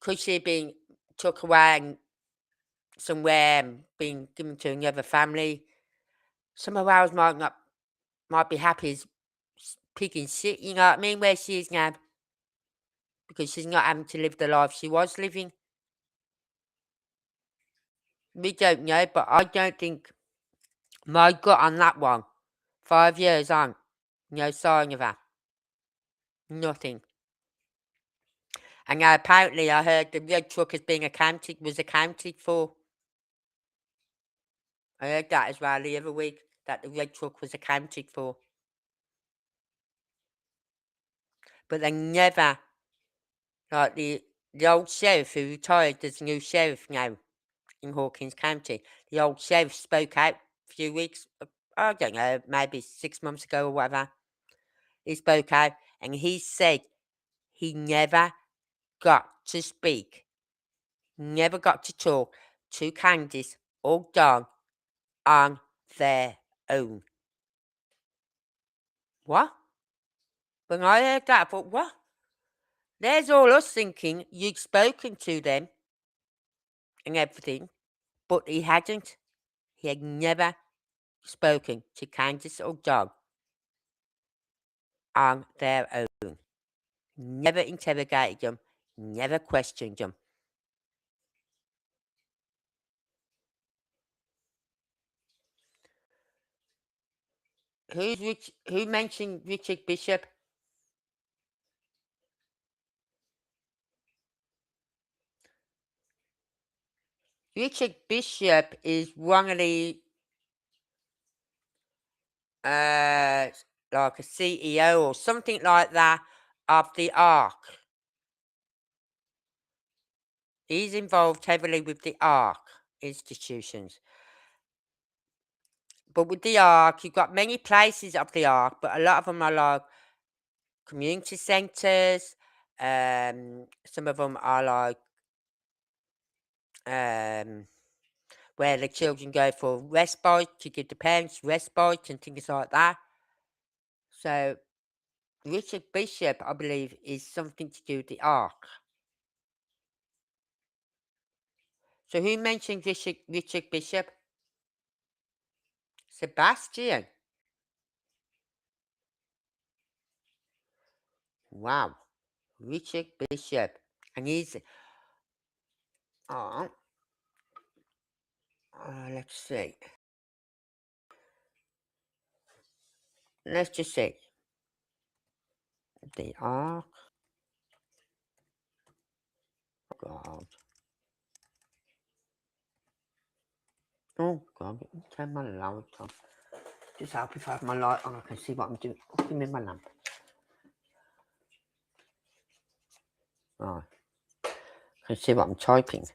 Could she have been took away and somewhere and been given to another family? Summer Wells might be happy as picking shit, you know what I mean, where she is now. Because she's not having to live the life she was living. We don't know, but I don't think my gut on that one, 5 years on, no sign of her. Nothing. And now apparently I heard the red truck was accounted for. I heard that as well the other week, that the red truck was accounted for. But they never, like the old sheriff who retired, there's a new sheriff now in Hawkins County. The old sheriff spoke out a few weeks, I don't know, maybe 6 months ago or whatever. He spoke out and he said he never got to speak, never got to talk to Candice or Don on their own. What? When I heard that, I thought, what? There's all us thinking you'd spoken to them and everything, but he hadn't. He had never spoken to Candice or Don on their own. Never interrogated them, never questioned them. Who mentioned Richard Bishop? Richard Bishop is one of the like a CEO or something like that of the ARC. He's involved heavily with the ARC institutions. But with the ARC, you've got many places of the ARC, but a lot of them are like community centres. Some of them are like where the children go for respite, to give the parents respite and things like that. So Richard Bishop, I believe, is something to do with the ARC. So who mentioned Richard Bishop? Sebastian. Wow. Richard Bishop. And he's oh, let's see. Let's just see. The ARC. God. Oh God, turn my light on. Just help if I have my light on, I can see what I'm doing. Give me my lamp. Right. I can see what I'm typing.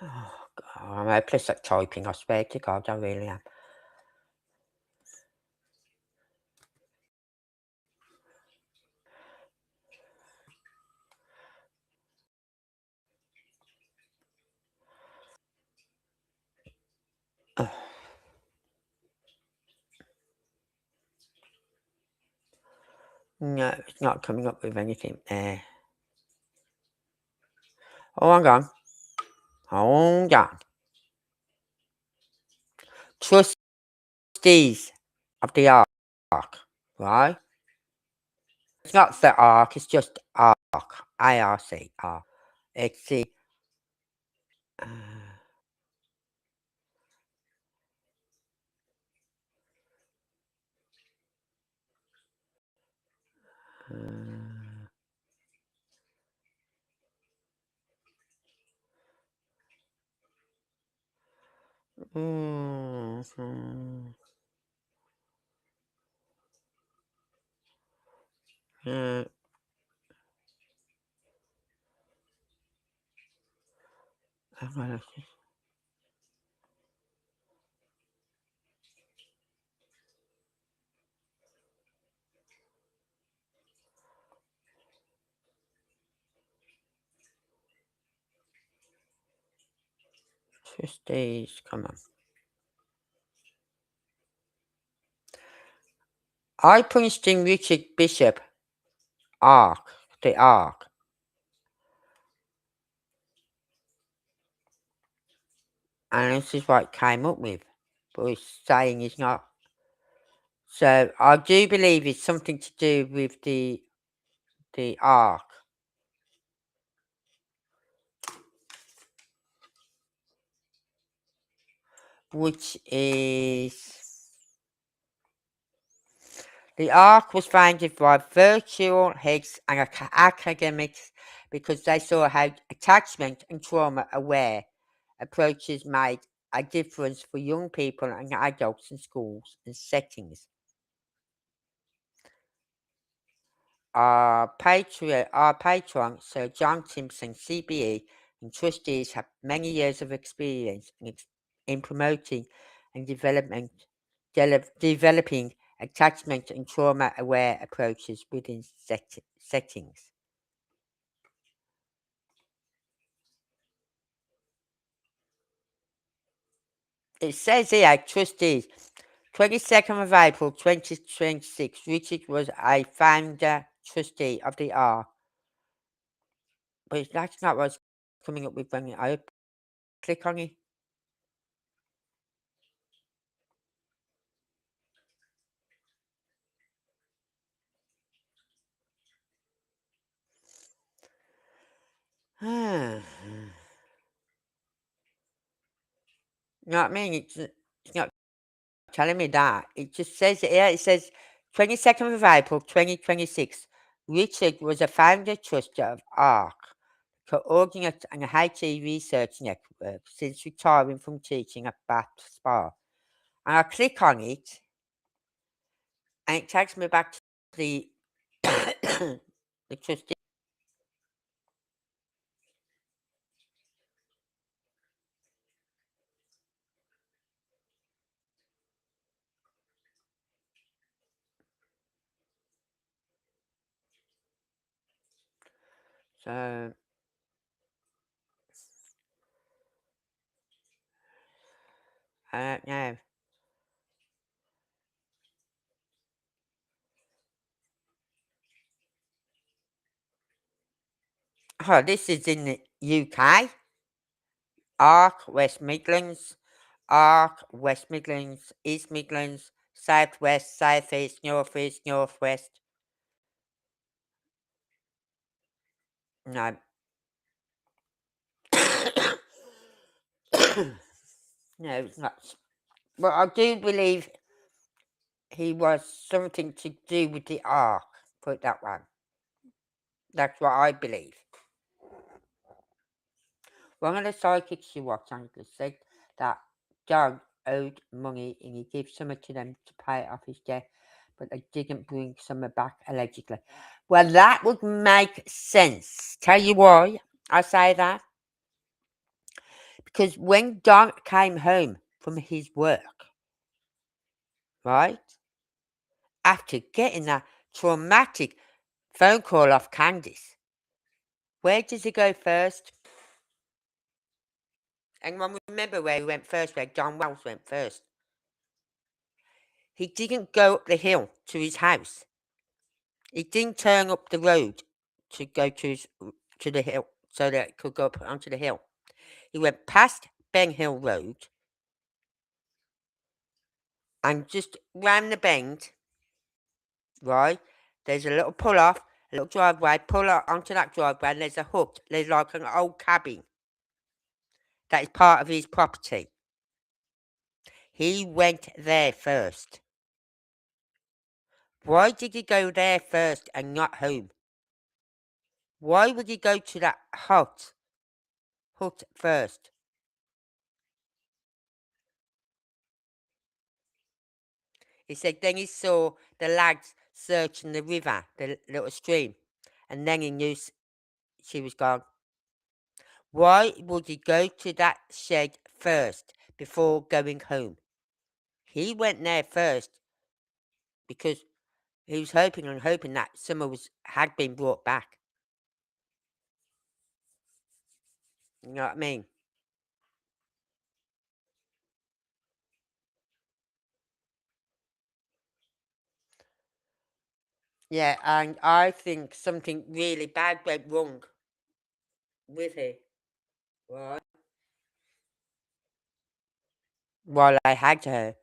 Oh God, I'm hopeless at typing, I swear to God, I really am. No, it's not coming up with anything there. Oh, hang on. Hold on. Trustees of the Ark, right? It's not the Ark, it's just Ark. IRC. Ark. It's the. Uh, mm, uh, hang on. Trustees, come on. I punched in Richard Bishop. Ark. The Ark. And this is what it came up with. But it's saying it's not. So I do believe it's something to do with the Ark. Which is. The Ark was founded by virtual heads and academics because they saw how attachment and trauma aware approaches made a difference for young people and adults in schools and settings. Our patron, Sir John Simpson, CBE, and trustees have many years of experience in promoting and developing attachment and trauma-aware approaches within settings. It says here, trustees, 22nd of April 2026, Richard was a founder trustee of the R. But that's not what's coming up with when I click on it. You know what I mean? It's not telling me that. It just says here, it says 22nd of April 2026. Richard was a founder trustee of ARC, coordinate and HT research network since retiring from teaching at Bath Spa. And I click on it and it takes me back to the the trustee. So I don't know. Oh, this is in the UK. ARC, West Midlands, ARC, West Midlands, East Midlands, South West, South East, North East, North West. No. No, it's not. But I do believe he was something to do with the ARC. Put it that way. That's what I believe. One of the psychics you watch, Uncle, said that Doug owed money and he gave some to them to pay off his debt, but they didn't bring some back allegedly. Well, that would make sense. Tell you why I say that. Because when Don came home from his work, right, after getting that traumatic phone call off Candice, where does he go first? Anyone remember where he went first, where Don Wells went first? He didn't go up the hill to his house. He didn't turn up the road to go to the hill so that it could go up onto the hill. He went past Ben Hill Road and just round the bend, right? There's a little pull off, a little driveway, pull up onto that driveway, and there's a hut. There's like an old cabin that is part of his property. He went there first. Why did he go there first and not home? Why would he go to that hut first? He said then he saw the lads searching the river, the little stream, and then he knew she was gone. Why would he go to that shed first before going home? He went there first because he was hoping that Summer had been brought back. You know what I mean? Yeah, and I think something really bad went wrong with her, right? While I had her.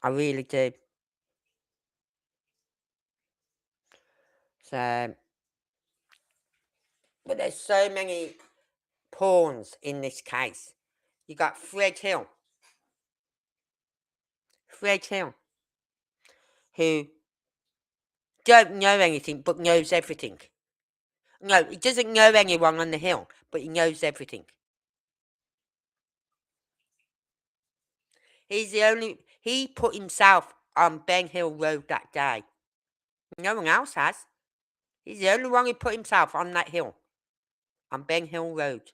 I really do. So, but there's so many pawns in this case. You got Fred Hill, who don't know anything but knows everything. No, he doesn't know anyone on the hill, but he knows everything. He put himself on Ben Hill Road that day. No one else has. He's the only one who put himself on that hill, on Ben Hill Road.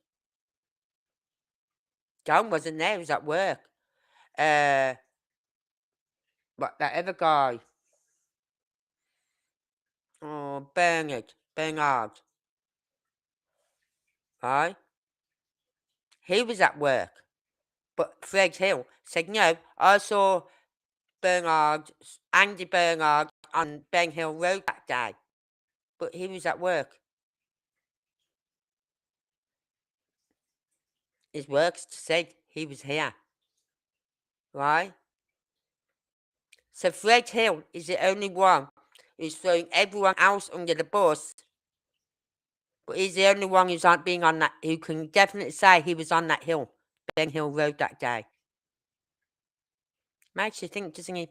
John wasn't there, he was at work. But that other guy, oh, Bernard, right? He was at work. But Fred Hill said, no, I saw Andy Bernard on Ben Hill Road that day. But he was at work. His work said he was here. Right? So Fred Hill is the only one who's throwing everyone else under the bus. But he's the only one who's not being on that, who can definitely say he was on that hill, Ben Hill Road that day. Makes you think, doesn't he?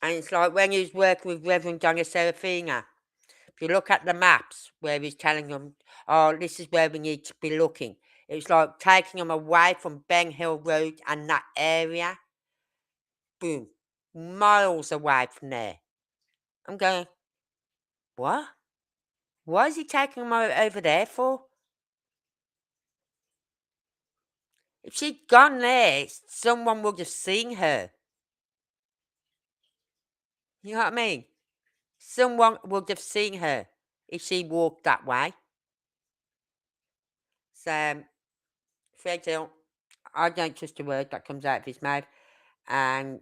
And it's like when he was working with Reverend Donna Serafina, if you look at the maps where he's telling them, oh, this is where we need to be looking, it's like taking them away from Ben Hill Road and that area. Boom. Miles away from there. I'm going, what? Why is he taking them over there for? If she'd gone there, someone would have seen her. You know what I mean? Someone would have seen her if she walked that way. So, Fred Hill, I don't trust a word that comes out of his mouth. And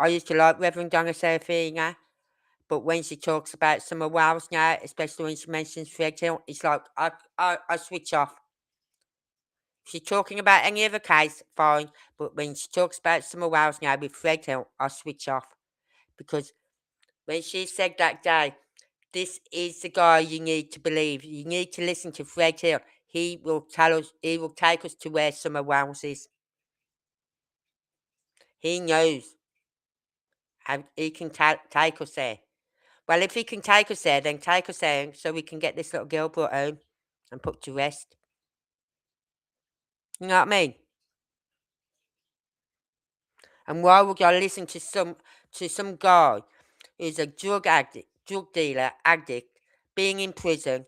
I used to like Reverend Donna Serafina, but when she talks about Summer Wells now, especially when she mentions Fred Hill, it's like I switch off. If she's talking about any other case, fine, but when she talks about Summer Wells now with Fred Hill, I switch off. Because when she said that day, this is the guy you need to believe. You need to listen to Fred Hill. He will tell us, he will take us to where Summer Wells is. He knows how he can take us there. Well, if he can take us there, then take us there so we can get this little girl brought home and put to rest. You know what I mean? And why would I listen to some guy who's a drug dealer, addict, being in prison?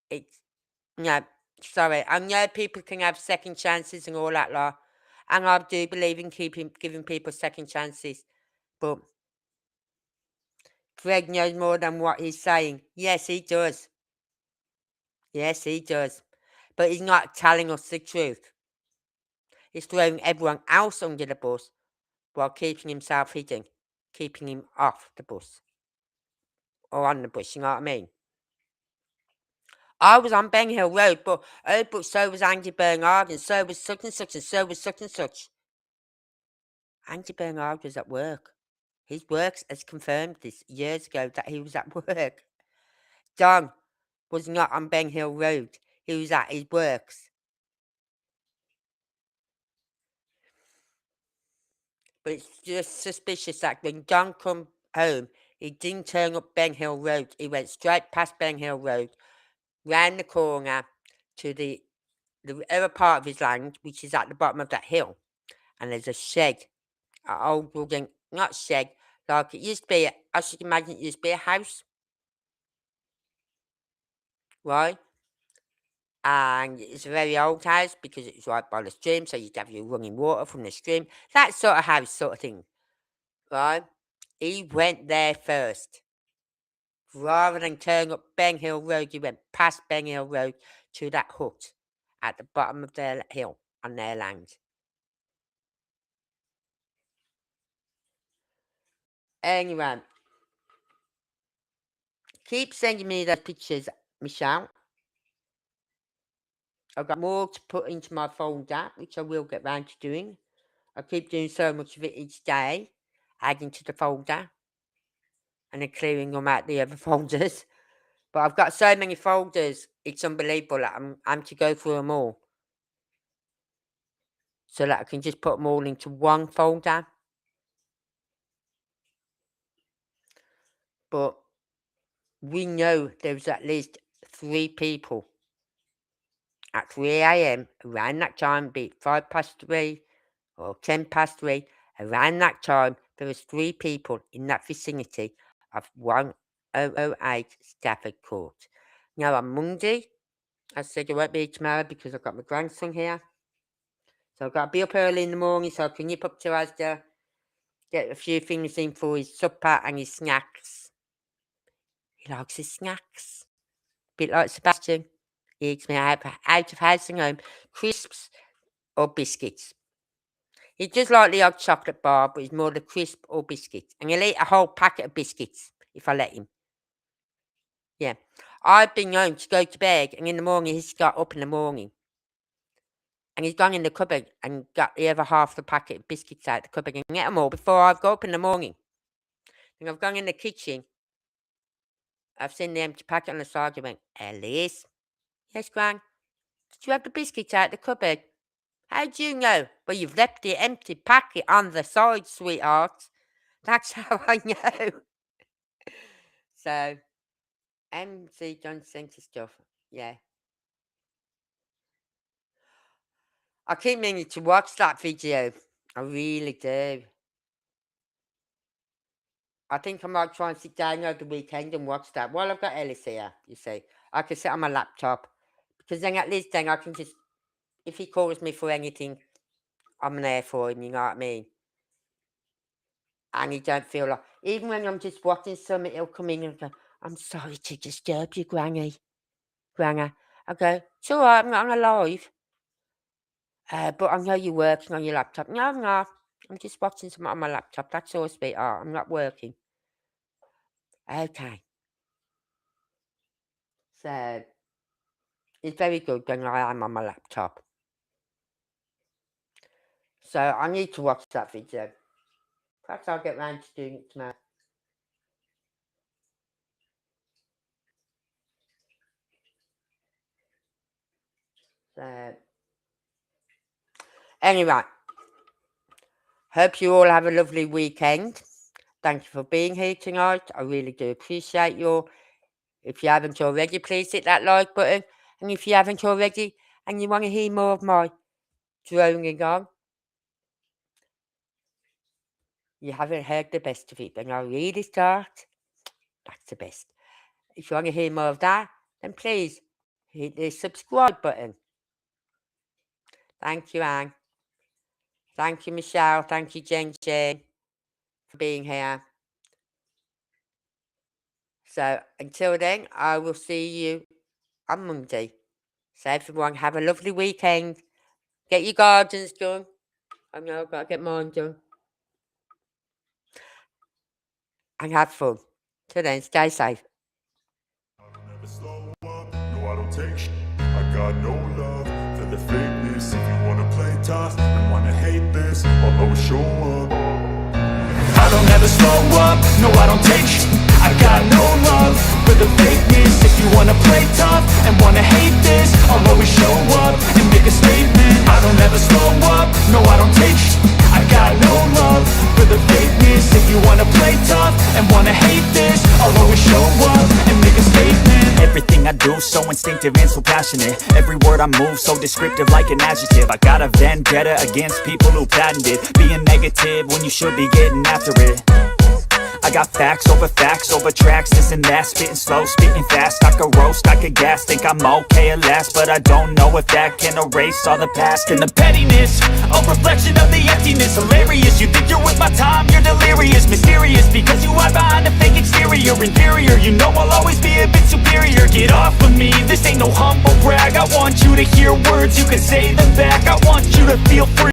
It's no, sorry. I know people can have second chances and all that lot, and I do believe in giving people second chances. But Greg knows more than what he's saying. Yes, he does. Yes, he does. But he's not telling us the truth. He's throwing everyone else under the bus while keeping himself hidden, keeping him off the bus. Or on the bus, you know what I mean? I was on Ben Hill Road, but so was Andy Bernard, and so was such and such, and so was such and such. Andy Bernard was at work. His works has confirmed this years ago that he was at work. Don was not on Ben Hill Road. He was at his works. But it's just suspicious that when Don come home, he didn't turn up Ben Hill Road. He went straight past Ben Hill Road, round the corner to the other part of his land, which is at the bottom of that hill. And there's a shed, an old wooden, not shed, like it used to be, I should imagine it used to be a house, right? And it's a very old house because it was right by the stream, so you'd have your running water from the stream. That sort of house, sort of thing, right? He went there first. Rather than turning up Ben Hill Road, he went past Ben Hill Road to that hut at the bottom of their hill on their land. Anyway, keep sending me those pictures, Michelle. I've got more to put into my folder, which I will get round to doing. I keep doing so much of it each day, adding to the folder, and then clearing them out the other folders. But I've got so many folders, it's unbelievable that I'm to go through them all. So that I can just put them all into one folder. But we know there's at least 3 people at 3 a.m. around that time, be it 5 past 3 or 3, around that time, there was 3 people in that vicinity of 1008 Stafford Court. Now on Monday, I said I won't be tomorrow because I've got my grandson here. So I've got to be up early in the morning so I can nip up to Asda, get a few things in for his supper and his snacks. He likes his snacks. Bit like Sebastian. He eats me out of house and home, crisps or biscuits. He's just like the odd chocolate bar, but he's more the crisp or biscuits. And he'll eat a whole packet of biscuits if I let him. Yeah. I've been known to go to bed and in the morning he's got up in the morning. And he's gone in the cupboard and got the other half of the packet of biscuits out the cupboard and get them all before I've got up in the morning. And I've gone in the kitchen. I've seen the empty packet on the side. I went, Ellis. Yes, Gran. Did you have the biscuits out the cupboard? How do you know? Well, you've left the empty packet on the side, sweetheart. That's how I know. So, MC John Center stuff. Yeah. I keep meaning to watch that video. I really do. I think I might try and sit down over the weekend and watch that. While I've got Ellis here, you see, I can sit on my laptop because then at least then I can just, if he calls me for anything, I'm there for him. You know what I mean? And he don't feel like, even when I'm just watching something, he'll come in and go, "I'm sorry to disturb you, Granny." Granny, I go, "It's all right. I'm not alive. But I know you're working on your laptop." "No, no. I'm just watching something on my laptop. That's all, sweetheart. I'm not working." Okay. So it's very good when I am on my laptop. So I need to watch that video. Perhaps I'll get round to doing it tomorrow. So anyway, hope you all have a lovely weekend. Thank you for being here tonight. I really do appreciate you all. If you haven't already, please hit that like button. And if you haven't already and you want to hear more of my droning on, you haven't heard the best of it. When I really start, that's the best. If you want to hear more of that, then please hit the subscribe button. Thank you, Anne. Thank you, Michelle. Thank you, Jen for being here. So until then, I will see you on Monday. So everyone have a lovely weekend. Get your gardens done. I know I've got to get mine done. And have fun. Till then, stay safe. Never slow up, no I don't take shit. I got no love for the fakeness. If you wanna play tough and wanna hate this, I'll always show up. I don't ever slow up, no I don't take shit. I got no love for the fakeness. If you wanna play tough and wanna hate this, I'll always show up and make a statement. I don't ever slow up, no I don't take shit. I got no love for the fakeness. If you wanna play tough and wanna hate this, I'll always show up and make a statement. Everything I do so instinctive and so passionate. Every word I move so descriptive like an adjective. I got a vendetta against people who patented being negative when you should be getting after it. I got facts over tracks, this and that. Spitting slow, spitting fast, I could roast, I could gas. Think I'm okay at last, but I don't know if that can erase all the past. And the pettiness, a reflection of the emptiness. Hilarious, you think you're with my time, you're delirious. Mysterious, because you hide behind a fake exterior. Inferior, you know I'll always be a bit superior. Get off of me, this ain't no humble brag. I want you to hear words, you can say them back. I want you to feel free.